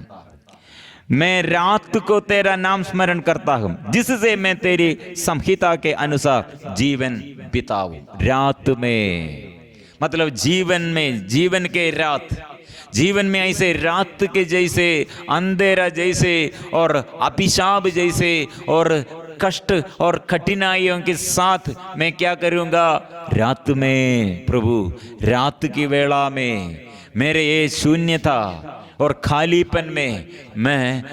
मैं रात को तेरा नाम स्मरण करता हूं, जिससे मैं तेरी संहिता के अनुसार जीवन बिताऊं। रात में मतलब जीवन के रात, जीवन में ऐसे रात के जैसे, अंधेरा जैसे और अभिशाप जैसे और कष्ट और कठिनाइयों के साथ मैं क्या करूंगा, रात में प्रभु, रात की वेला में मेरे ये शून्यता और खालीपन में मैं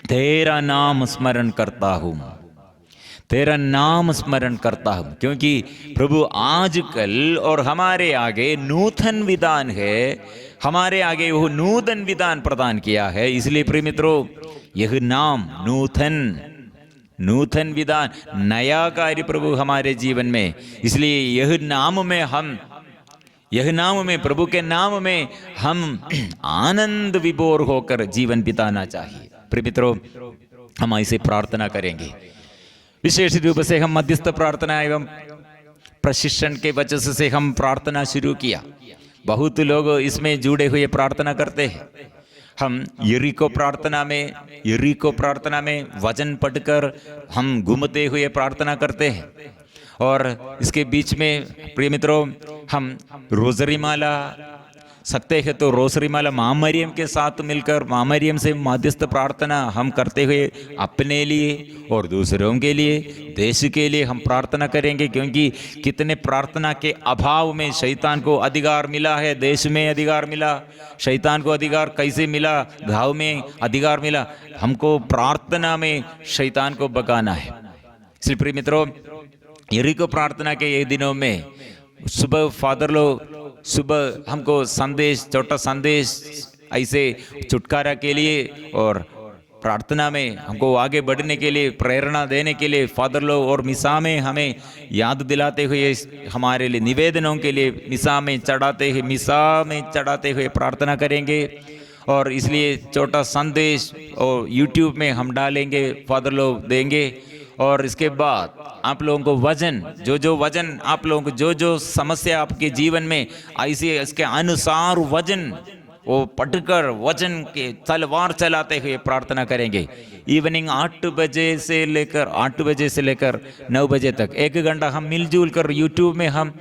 तेरा नाम स्मरण करता हूं, तेरा नाम स्मरण करता हूं, क्योंकि प्रभु आजकल और हमारे आगे नूतन विधान है, हमारे आगे वो नूतन विधान प्रदान किया है। इसलिए प्रिय मित्रों, यह नाम नूतन विधान, नया कार्य प्रभु हमारे जीवन में, इसलिए यह नाम में प्रभु के नाम में हम आनंद विभोर होकर जीवन बिताना चाहिए। प्रिय मित्रों, हम ऐसे प्रार्थना करेंगे। विशेष रूप से हम मध्यस्थ प्रार्थना एवं प्रशिक्षण के वजह से हम प्रार्थना शुरू किया। बहुत लोग इसमें जुड़े हुए प्रार्थना करते हैं। हम यरीको प्रार्थना में वचन पढ़कर हम घूमते हुए प्रार्थना करते हैं, और इसके बीच में प्रिय मित्रों हम रोजरी माला सकते हैं तो रोजरी माला मां मरियम के साथ मिलकर मां मरियम से मध्यस्थ प्रार्थना हम करते हुए अपने लिए और दूसरों के लिए, देश के लिए हम प्रार्थना करेंगे, क्योंकि कितने प्रार्थना के अभाव में शैतान को अधिकार मिला है। देश में अधिकार मिला, शैतान को अधिकार कैसे मिला, गांव में अधिकार मिला। हमको प्रार्थना में शैतान को भगाना है। इसलिए प्रिय मित्रों, यरीको प्रार्थना के ये दिनों में सुबह फादर लोग हमको छोटा संदेश ऐसे छुटकारा के लिए और प्रार्थना में हमको आगे बढ़ने के लिए प्रेरणा देने के लिए फादर लोग और मिसा में हमें याद दिलाते हुए हमारे लिए निवेदनों के लिए मिसा में चढ़ाते हुए प्रार्थना करेंगे। और इसलिए छोटा संदेश और YouTube में हम डालेंगे, फादर लोग देंगे। और इसके बाद आप लोगों को वजन, जो वजन आप लोगों को जो समस्या आपके जीवन में ऐसे इसके अनुसार वजन वो पढ़कर वचन के तलवार चलाते हुए प्रार्थना करेंगे। इवनिंग 8 बजे से लेकर 9 बजे तक 1 घंटा हम मिलजुल कर यूट्यूब में हम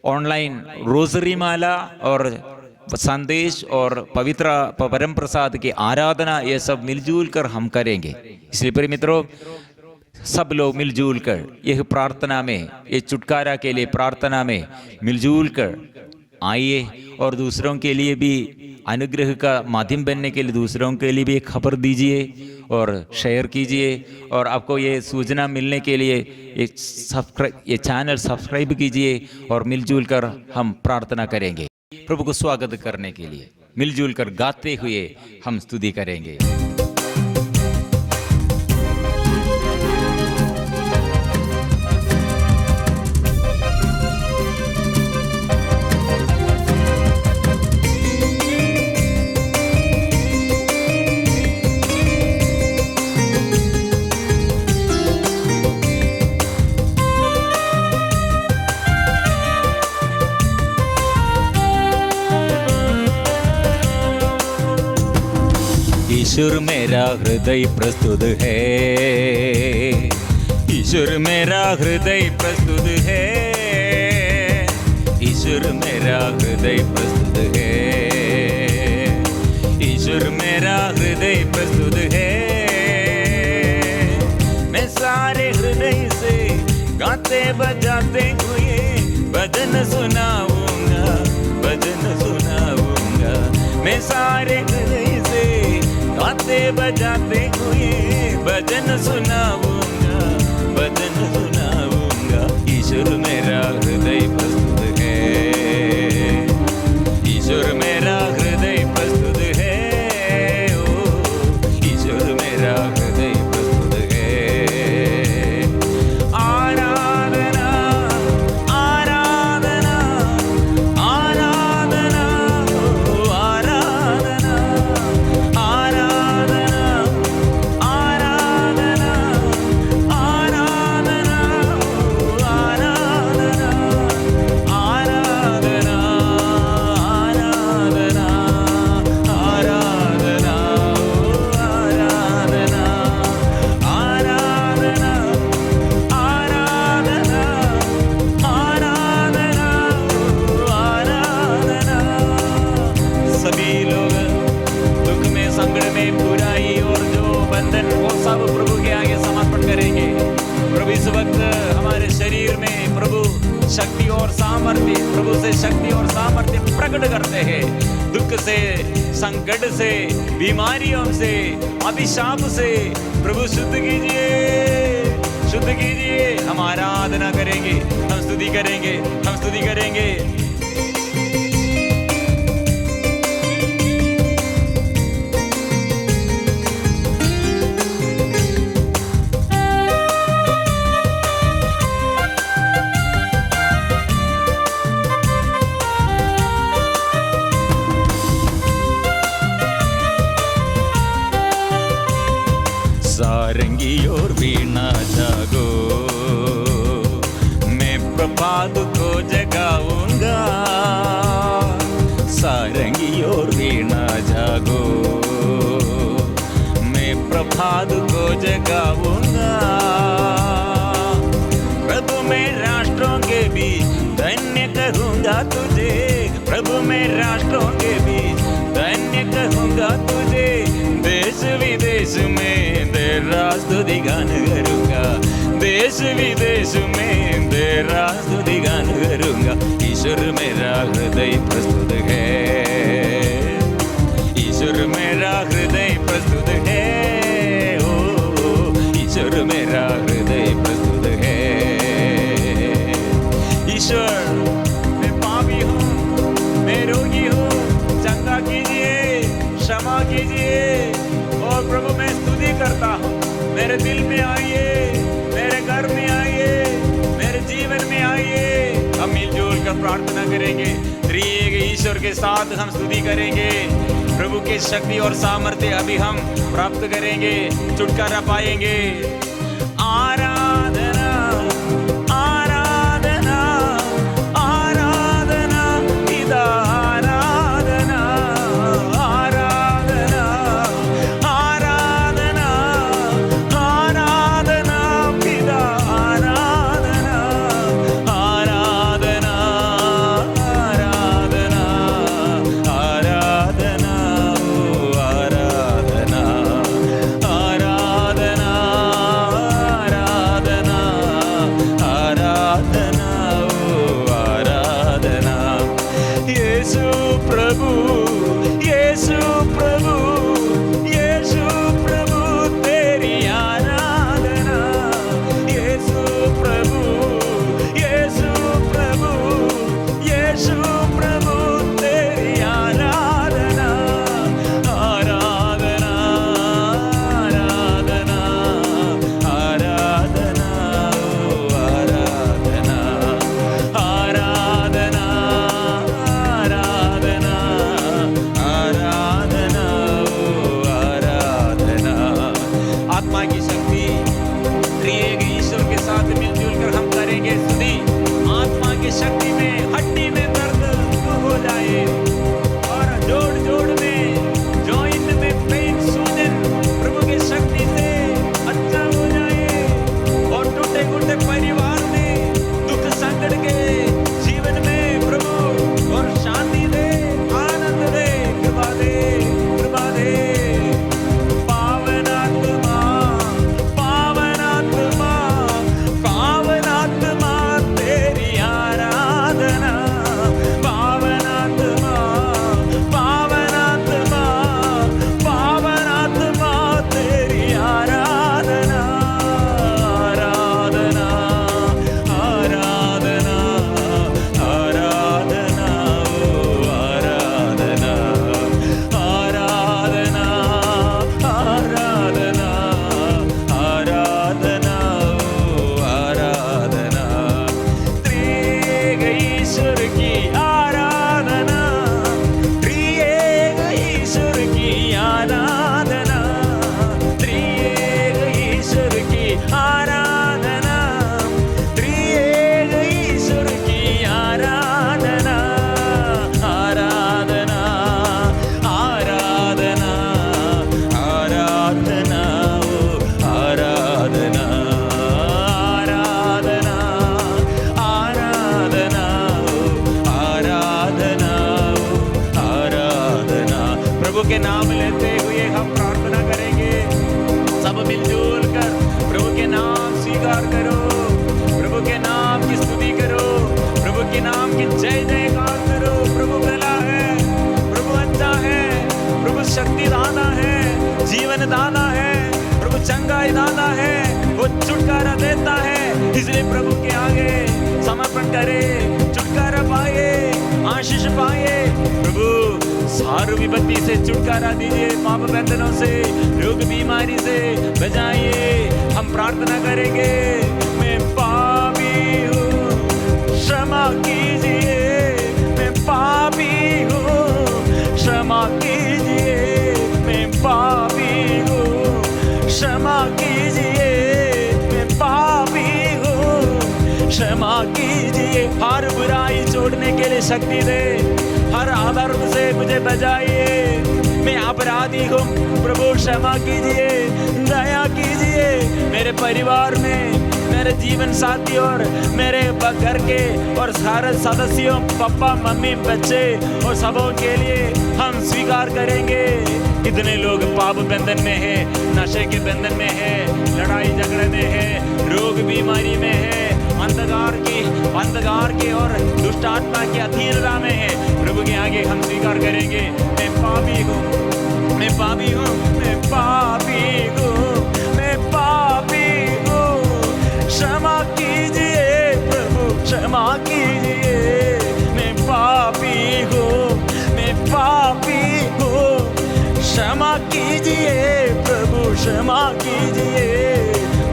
ऑनलाइन रोजरी माला और संदेश और पवित्र परम प्रसाद की आराधना ये सब मिलजुल कर हम करेंगे। इसलिए प्रिय मित्रों, सब लोग मिलजुल कर यह प्रार्थना में, ये छुटकारा के लिए प्रार्थना में मिलजुल कर आइए और दूसरों के लिए भी अनुग्रह का माध्यम बनने के लिए दूसरों के लिए भी एक खबर दीजिए और शेयर कीजिए। और आपको ये सूचना मिलने के लिए ये चैनल सब्सक्राइब कीजिए और मिलजुल कर हम प्रार्थना करेंगे। प्रभु को स्वागत करने के लिए मिलजुल कर गाते हुए हम स्तुति करेंगे। ईश्वर मेरा हृदय प्रस्तुत है, ईश्वर मेरा हृदय प्रस्तुत है, ईश्वर मेरा हृदय प्रस्तुत है, ईश्वर मेरा हृदय प्रस्तुत है। मैं सारे हृदय से गाते बजाते हुए भजन सुनाऊंगा, भजन सुनाऊंगा। मैं सारे हृदय से गाते बजाते हुए भजन सुनाऊंगा, भजन सुनाऊंगा। ईश्वर मेरा हृदय प्रस्तुत है, ईश्वर मेरा हृदय प्रस्तुत है, ओ ईश्वर मेरा हृदय प्रस्तुत है। आराधना आराधना आराधना ओ आराधना आराधना आराधना आराधना आराधना आराधना आराधना आराधना आराधना आराधना आराधना आराधना। सभी लोग दुख में, संकट में, बुराई और जो बंधन वो सब प्रभु के आगे समर्पण करेंगे। प्रभु इस वक्त हमारे शरीर में प्रभु शक्ति और सामर्थ्य, प्रभु से शक्ति और सामर्थ्य प्रकट करते हैं। दुख से, संकट से, बीमारियों से, अभिशाप से प्रभु शुद्ध कीजिए, शुद्ध कीजिए। हम आराधना करेंगे, हम स्तुति करेंगे, हम स्तुति करेंगे। सारंगी और वीणा जागो, मैं प्रभात को जगाऊंगा। सारंगी और वीणा जागो, मैं प्रभात को जगाऊंगा। प्रभु मैं राष्ट्रों के बीच धन्य कहूंगा तुझे, प्रभु मैं राष्ट्रों के बीच धन्य कहूंगा तुझे। देश विदेश में तेरा स्तुति गान करूंगा, देश विदेश में तेरा स्तुति गान करूंगा। ईश्वर मेरा हृदय प्रस्तुत है, ईश्वर मेरा हृदय प्रस्तुत है, ओ ईश्वर मेरा हृदय प्रस्तुत है। ईश्वर मैं पापी हूँ, मैं रोगी हूँ, चंगा कीजिए, क्षमा कीजिए। और प्रभु मैं स्तुति करता हूँ, मेरे दिल में आइए, मेरे घर में आइए, मेरे जीवन में आइए। हम मिलजुल कर प्रार्थना करेंगे। त्रिएक ईश्वर के साथ हम स्तुति करेंगे। प्रभु के शक्ति और सामर्थ्य अभी हम प्राप्त करेंगे, छुटकारा पाएंगे। आराधना आराधना आराधना पिता, आराधना आराधना आराधना आराधना पिता, आराधना आराधना आराधना आराधना आराधना आराधना आराधना आराधना। यीशु प्रभु, यीशु प्रभु, यीशु प्रभु तेरी आराधना। यीशु प्रभु, यीशु प्रभु, यीशु प्रभु तेरी आराधना। आराधना आराधना आराधना आराधना आराधना आराधना आराधना आराधना। आत्मा की शक्ति त्रिएक ईश्वर के साथ मिलजुल कर हम करेंगे स्तुति। आत्मा की शक्ति में हड्डी में दर्द हो जाए और जोड़ जोड़ में, जॉइंट में पेन, सूजन प्रभु की शक्ति से अच्छा हो जाए और टूटे फूटे परिवार में, दुख संकट के जीवन में प्रभु और शांति दे, आनंद दे, कृपा दे, कृपा दे। पावनात्मा पावनात्मा पावनात्मा तेरी आराधना। पावनात्मा पावनात्मा पावनात्मा तेरी आराधना। आराधना आराधना आराधना आराधना आराधना आराधना आराधना आराधना। त्रिएक ईश्वर की आराधना, त्रिएक ईश्वर की आराधना, त्रिएक ईश्वर की आराधना, त्रिएक ईश्वर की आराधना। आराधना आराधना आराधना आराधना आराधना आराधना आराधना। प्रभु के नाम लेते हुए हम प्रार्थना करेंगे। सब मिलजुल कर प्रभु के नाम स्वीकार करो, प्रभु के नाम की स्तुति करो, प्रभु के नाम की जय जयकार करो। प्रभु भला है, प्रभु अच्छा है, प्रभु शक्ति दाता है, जीवन दाता है, प्रभु चंगाई दाता है, वो छुटकारा देता है। इसलिए प्रभु के आगे समर्पण करे, छुटकारा पाए, आशीष पाए। प्रभु सारी विपत्ति से छुटकारा दीजिए, पाप बंधनों से, रोग बीमारी से बचाइए। हम प्रार्थना करेंगे। मैं पापी हूँ, क्षमा कीजिए। मैं पापी हूँ, क्षमा कीजिए। मैं पापी हूँ, क्षमा कीजिए। मैं पापी हूँ, क्षमा कीजिए। हर बुराई छोड़ने के लिए शक्ति दे, हर अधर्म से मुझे बचाइए। मैं अपराधी हूँ, प्रभु क्षमा कीजिए, दया कीजिए। मेरे परिवार में, मेरे जीवन साथी और मेरे घर के और सारे सदस्यों, पापा मम्मी बच्चे और सबों के लिए हम स्वीकार करेंगे। कितने लोग पाप बंधन में है, नशे के बंधन में है, लड़ाई झगड़े में है, रोग बीमारी में है, अंधकार के और दुष्ट आत्मा की अधीनता में है। प्रभु के आगे हम स्वीकार करेंगे। मैं पापी हूँ, मैं पापी हूँ, मैं पापी हूँ, मैं पापी हूँ। क्षमा कीजिए प्रभु, क्षमा कीजिए। मैं पापी हूँ, मैं पापी हूँ। क्षमा कीजिए प्रभु, क्षमा कीजिए।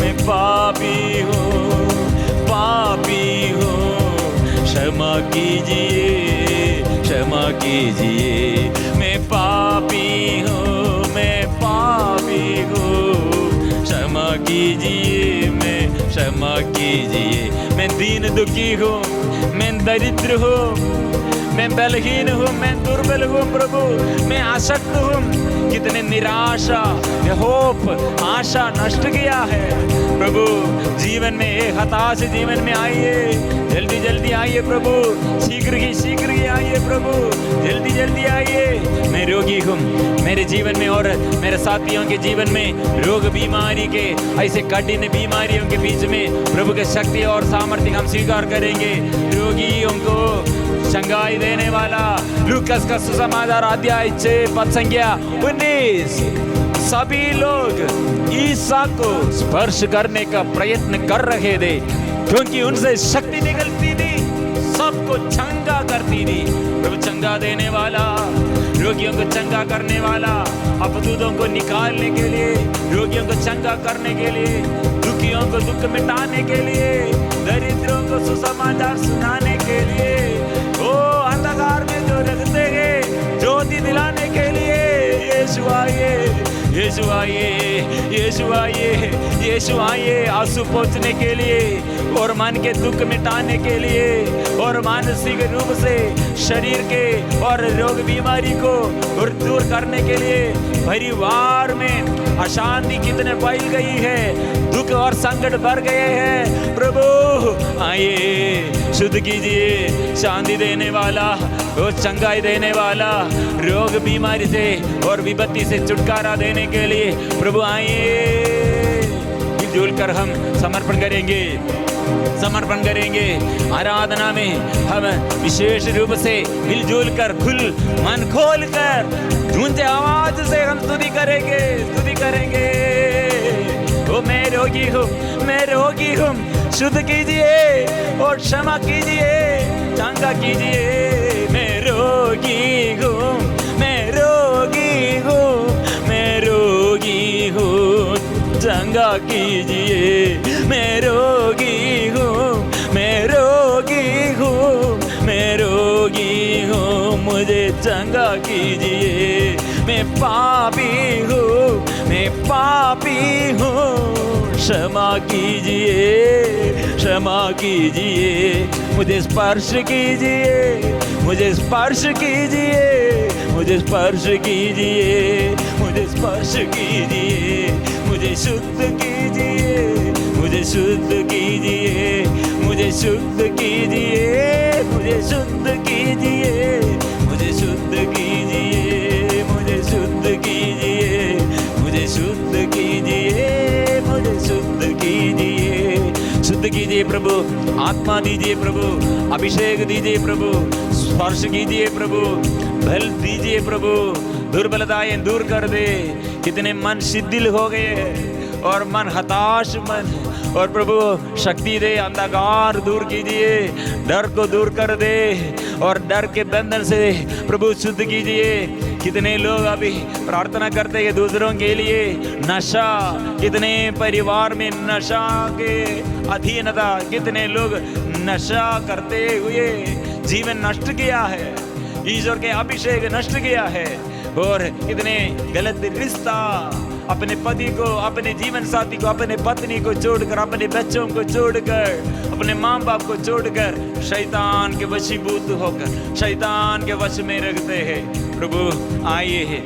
मैं पापी हूँ, पापी हूँ। क्षमा कीजिए, क्षमा कीजिए। मैं पापी हूँ, मैं पापी हूँ, क्षमा कीजिए, मैं क्षमा कीजिए। मैं दीन दुखी हूँ, मैं दरिद्र हूँ, मैं बलहीन हूँ, मैं दुर्बल हूँ प्रभु, मैं आसक्त हूँ। कितने निराशा, होप, आशा नष्ट किया है प्रभु। जीवन में एक हताश जीवन में आइए, जल्दी जल्दी आइए प्रभु, शीघ्र ही आइए प्रभु, जल्दी जल्दी आइए। मैं रोगी हूँ, मेरे जीवन में और मेरे साथियों के जीवन में रोग बीमारी के ऐसे कठिन बीमारियों के बीच में प्रभु के शक्ति और सामर्थ्य हम स्वीकार करेंगे। रोगियों को चंगाई देने वाला लूकास का सुसमाचार अध्याय 6 पद संख्या 19। सभी लोग ईसा को स्पर्श करने का प्रयत्न कर रहे थे, क्योंकि उनसे शक्ति निकलती थी, सबको चंगा करती थी। प्रभु चंगा देने वाला, रोगियों को चंगा करने वाला, अपदूतों को निकालने के लिए, रोगियों को चंगा करने के लिए, दुखियों को दुख मिटाने के लिए, दरिद्रों को सुसमाचार सुनाने के लिए, ओ अंधकार में जो रखते हैं ज्योति दिलाने के लिए यीशु आइए, यीशु आइए, यीशु आइए, यीशु आइए। आंसू पोंछने के लिए और मन के दुख मिटाने के लिए और मानसिक रूप से शरीर के और रोग बीमारी को दूर करने के लिए। परिवार में अशांति कितने फैल गई है, दुख और संकट बढ़ गए हैं प्रभु आइए, शुद्ध कीजिए। शांति देने वाला और चंगाई देने वाला, रोग बीमारी से और विपत्ति से छुटकारा देने के लिए प्रभु आइए। मिलजुल कर हम समर्पण करेंगे, समर्पण करेंगे। आराधना में हम विशेष रूप से मिलजुल कर, खुल मन खोल कर, गूंजे आवाज से हम स्तुति करेंगे, स्तुति करेंगे। ओ मैं रोगी हूँ, मैं रोगी हूँ, शुद्ध कीजिए और क्षमा कीजिए, चंगा कीजिए। मैं रोगी हूँ, मैं रोगी हूँ, मैं रोगी हूँ, चंगा कीजिए। मैं रोगी हूँ, मैं रोगी हूँ, मैं रोगी हूँ, मुझे चंगा कीजिए। मैं पापी हूँ, मैं पापी हूँ, क्षमा कीजिए, क्षमा कीजिए। मुझे स्पर्श कीजिए, मुझे स्पर्श कीजिए, मुझे स्पर्श कीजिए, मुझे स्पर्श कीजिए। मुझे शुद्ध कीजिए, मुझे शुद्ध कीजिए, मुझे शुद्ध कीजिए, मुझे शुद्ध कीजिए, मुझे शुद्ध कीजिए, मुझे शुद्ध कीजिए, मुझे शुद्ध कीजिए, मुझे शुद्ध कीजिए। शुद्ध कीजिए प्रभु, आत्मा दीजिए प्रभु, अभिषेक दीजिए प्रभु, स्पर्श कीजिए प्रभु, बल दीजिए प्रभु, दुर्बलताएं दूर कर दे। कितने मन शिथिल हो गए और मन हताश मन, और प्रभु शक्ति दे, अंधकार दूर कीजिए, डर को दूर कर दे और डर के बंधन से प्रभु शुद्ध कीजिए। कितने लोग अभी प्रार्थना करते हैं दूसरों के लिए, नशा, कितने परिवार में नशा के अधीनता, कितने लोग नशा करते हुए जीवन नष्ट किया है, ईश्वर के अभिषेक नष्ट किया है। और कितने गलत रिश्ता, अपने पति को, अपने जीवन साथी को, अपने पत्नी को छोड़कर, अपने बच्चों को छोड़कर, अपने माँ बाप को छोड़कर शैतान के वशीभूत होकर शैतान के वश में रखते हैं। प्रभु आइए है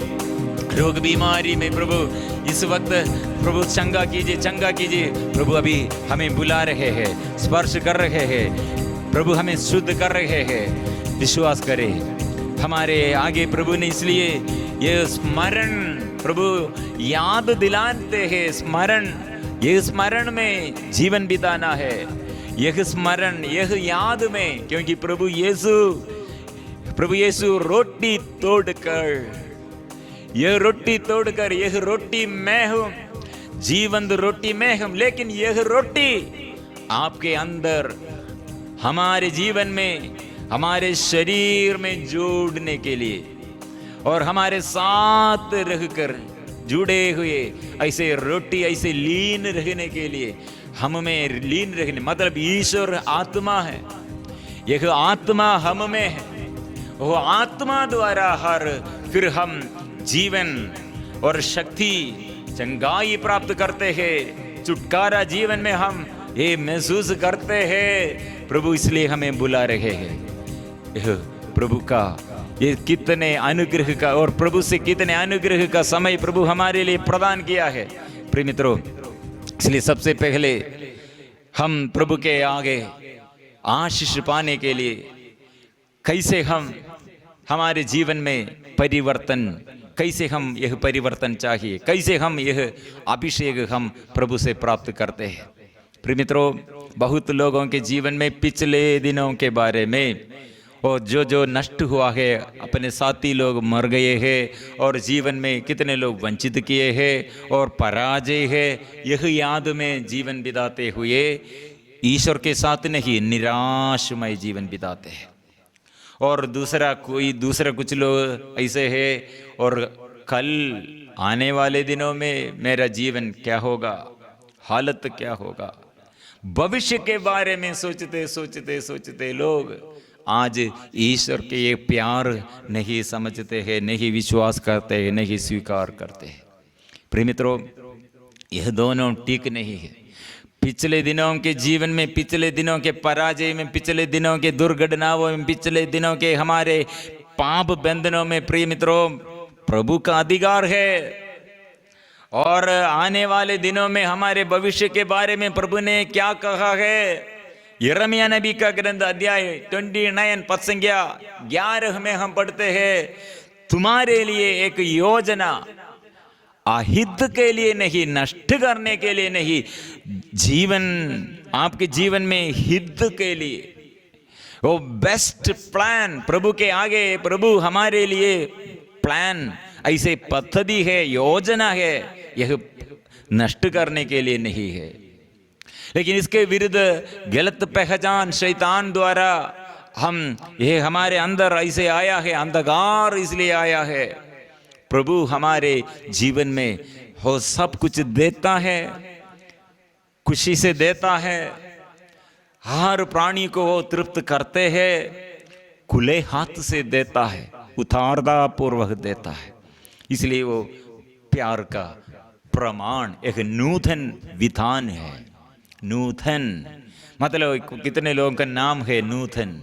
रोग बीमारी में प्रभु इस वक्त प्रभु चंगा कीजिए, चंगा कीजिए। प्रभु अभी हमें बुला रहे हैं, स्पर्श कर रहे हैं, प्रभु हमें शुद्ध कर रहे हैं। विश्वास करें हमारे आगे प्रभु ने इसलिए ये स्मरण प्रभु याद दिलाते हैं। स्मरण, यह स्मरण में जीवन बिताना है, यह स्मरण, यह याद में, क्योंकि प्रभु यीशु रोटी तोड़कर, यह रोटी तोड़कर, यह रोटी मैं हूं, जीवंत रोटी मैं हूं, लेकिन यह रोटी आपके अंदर, हमारे जीवन में, हमारे शरीर में जोड़ने के लिए और हमारे साथ रहकर जुड़े हुए ऐसे रोटी, ऐसे लीन रहने के लिए, हम में लीन रहने, मतलब ईश्वर आत्मा है, यह आत्मा हम में है वो आत्मा द्वारा फिर हम जीवन और शक्ति चंगाई प्राप्त करते हैं, छुटकारा जीवन में हम ये महसूस करते हैं। प्रभु इसलिए हमें बुला रहे हैं। प्रभु का ये कितने अनुग्रह का और प्रभु से कितने अनुग्रह का समय प्रभु हमारे लिए प्रदान किया है प्रिय मित्रों। इसलिए सबसे पहले हम प्रभु के आगे आशीष पाने के लिए कैसे हम हमारे जीवन में परिवर्तन, कैसे हम यह परिवर्तन चाहिए, कैसे हम यह अभिषेक हम प्रभु से प्राप्त करते हैं। प्रिय मित्रों, बहुत लोगों के जीवन में पिछले दिनों के बारे में और जो नष्ट हुआ है, अपने साथी लोग मर गए हैं और जीवन में कितने लोग वंचित किए हैं और पराजय है, यह याद में जीवन बिताते हुए ईश्वर के साथ नहीं निराशमय जीवन बिताते हैं। और दूसरा कुछ लोग ऐसे है और कल आने वाले दिनों में मेरा जीवन क्या होगा, हालत क्या होगा, भविष्य के बारे में सोचते सोचते सोचते लोग आज ईश्वर के ये प्यार नहीं समझते हैं, नहीं विश्वास करते हैं, नहीं स्वीकार करते हैं। प्रिय मित्रों, यह दोनों ठीक नहीं है। पिछले दिनों के जीवन में, पिछले दिनों के पराजय में, पिछले दिनों के दुर्घटनाओं में, पिछले दिनों के हमारे पाप बंधनों में प्रिय मित्रों प्रभु का अधिकार है। और आने वाले दिनों में हमारे भविष्य के बारे में प्रभु ने क्या कहा है। यिर्मयाह नबी का ग्रंथ अध्याय 29 पद संख्या 11 में हम पढ़ते हैं, तुम्हारे लिए एक योजना अहित के लिए नहीं, नष्ट करने के लिए नहीं, जीवन आपके जीवन में हित के लिए, वो बेस्ट प्लान प्रभु के आगे, प्रभु हमारे लिए प्लान ऐसे पद्धति है, योजना है, यह नष्ट करने के लिए नहीं है। लेकिन इसके विरुद्ध गलत पहचान शैतान द्वारा ये हमारे अंदर ऐसे आया है, अंधकार इसलिए आया है। प्रभु हमारे जीवन में वो सब कुछ देता है, खुशी से देता है, हर प्राणी को वो तृप्त करते हैं, खुले हाथ से देता है, उदारता पूर्वक देता है। इसलिए वो प्यार का प्रमाण एक नूतन विधान है। नूतन मतलब कितने लोगों का नाम है नूतन।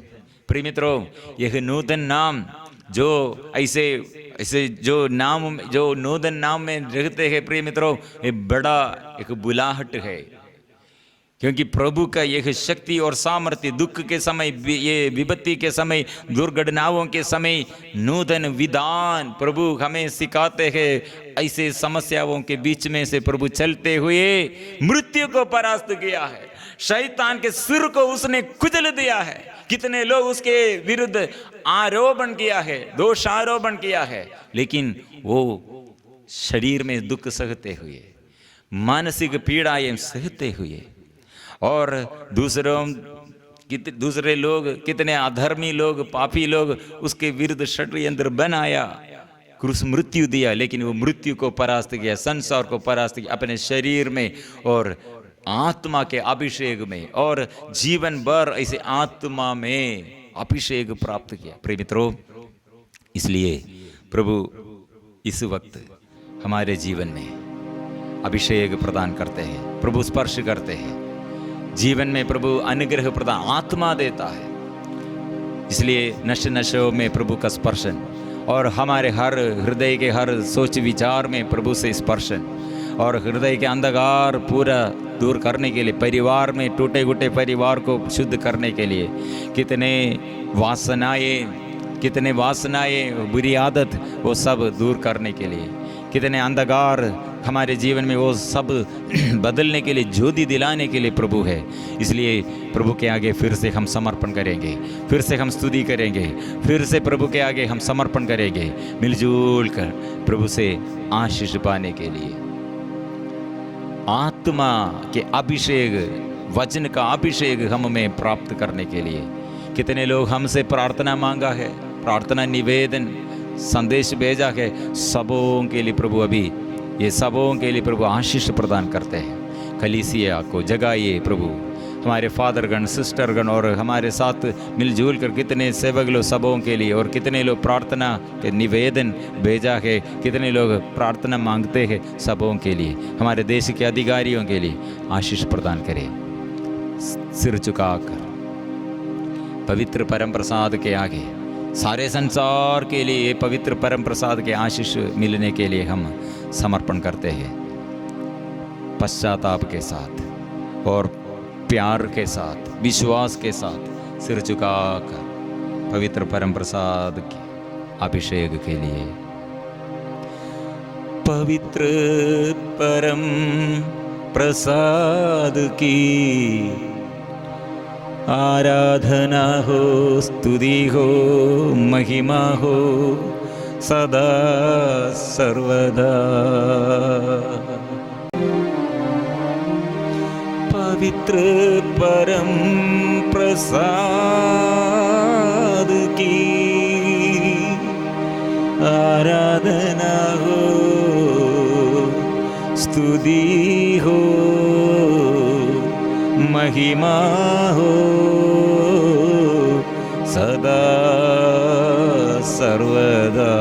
प्रिय मित्रों, यह नूतन नाम जो ऐसे जो नूतन नाम में रहते हैं प्रिय मित्रों, ये बड़ा एक बुलाहट है, क्योंकि प्रभु का यह शक्ति और सामर्थ्य दुख के समय, ये विपत्ति के समय, दुर्घटनाओं के समय नूतन विधान प्रभु हमें सिखाते हैं। ऐसे समस्याओं के बीच में से प्रभु चलते हुए मृत्यु को परास्त किया है, शैतान के सिर को उसने कुचल दिया है। कितने लोग उसके विरुद्ध आरोपण किया है, दोषारोपण किया है, लेकिन वो शरीर में दुख सहते हुए, मानसिक पीड़ाएं सहते हुए, और दूसरे लोग, कितने अधर्मी लोग, पापी लोग उसके विरुद्ध षड्यंत्र बनाया, क्रूस मृत्यु दिया, लेकिन वो मृत्यु को परास्त किया, संसार को परास्त किया अपने शरीर में और आत्मा के अभिषेक में, और जीवन भर ऐसे आत्मा में अभिषेक प्राप्त किया। प्रिय मित्रों, इसलिए प्रभु इस वक्त हमारे जीवन में अभिषेक प्रदान करते हैं, प्रभु स्पर्श करते हैं, जीवन में प्रभु अनुग्रह प्रदान आत्मा देता है। इसलिए नशों में प्रभु का स्पर्शन, और हमारे हर हृदय के हर सोच विचार में प्रभु से स्पर्शन, और हृदय के अंधकार पूरा दूर करने के लिए, परिवार में टूटे फूटे परिवार को शुद्ध करने के लिए, कितने वासनाएं बुरी आदत वो सब दूर करने के लिए, कितने अंधकार हमारे जीवन में वो सब बदलने के लिए, ज्योति दिलाने के लिए प्रभु है। इसलिए प्रभु के आगे फिर से हम समर्पण करेंगे, फिर से हम स्तुति करेंगे, फिर से प्रभु के आगे हम समर्पण करेंगे, मिलजुल कर प्रभु से आशीष पाने के लिए, आत्मा के अभिषेक, वचन का अभिषेक हम में प्राप्त करने के लिए। कितने लोग हमसे प्रार्थना मांगा है, प्रार्थना निवेदन संदेश भेजा है, सबों के लिए प्रभु अभी ये सबों के लिए प्रभु आशीष प्रदान करते हैं। कलीसिया को जगाइए प्रभु, हमारे फादरगण, सिस्टरगण और हमारे साथ मिलजुल कर कितने सेवक लोग सबों के लिए और कितने लोग प्रार्थना के निवेदन भेजा है, कितने लोग प्रार्थना मांगते हैं सबों के लिए, हमारे देश के अधिकारियों के लिए आशीष प्रदान करे। सिर झुकाकर पवित्र परम प्रसाद के आगे सारे संसार के लिए पवित्र परम प्रसाद के आशीष मिलने के लिए हम समर्पण करते हैं, पश्चाताप के साथ और प्यार के साथ, विश्वास के साथ सिर झुकाकर पवित्र परम प्रसाद के अभिषेक के लिए। पवित्र परम प्रसाद की आराधना हो, स्तुति हो, महिमा हो सदा सर्वदा। पवित्र परम प्रसाद की आराधना हो, स्तुति हो, महिमा हो सदा सर्वदा।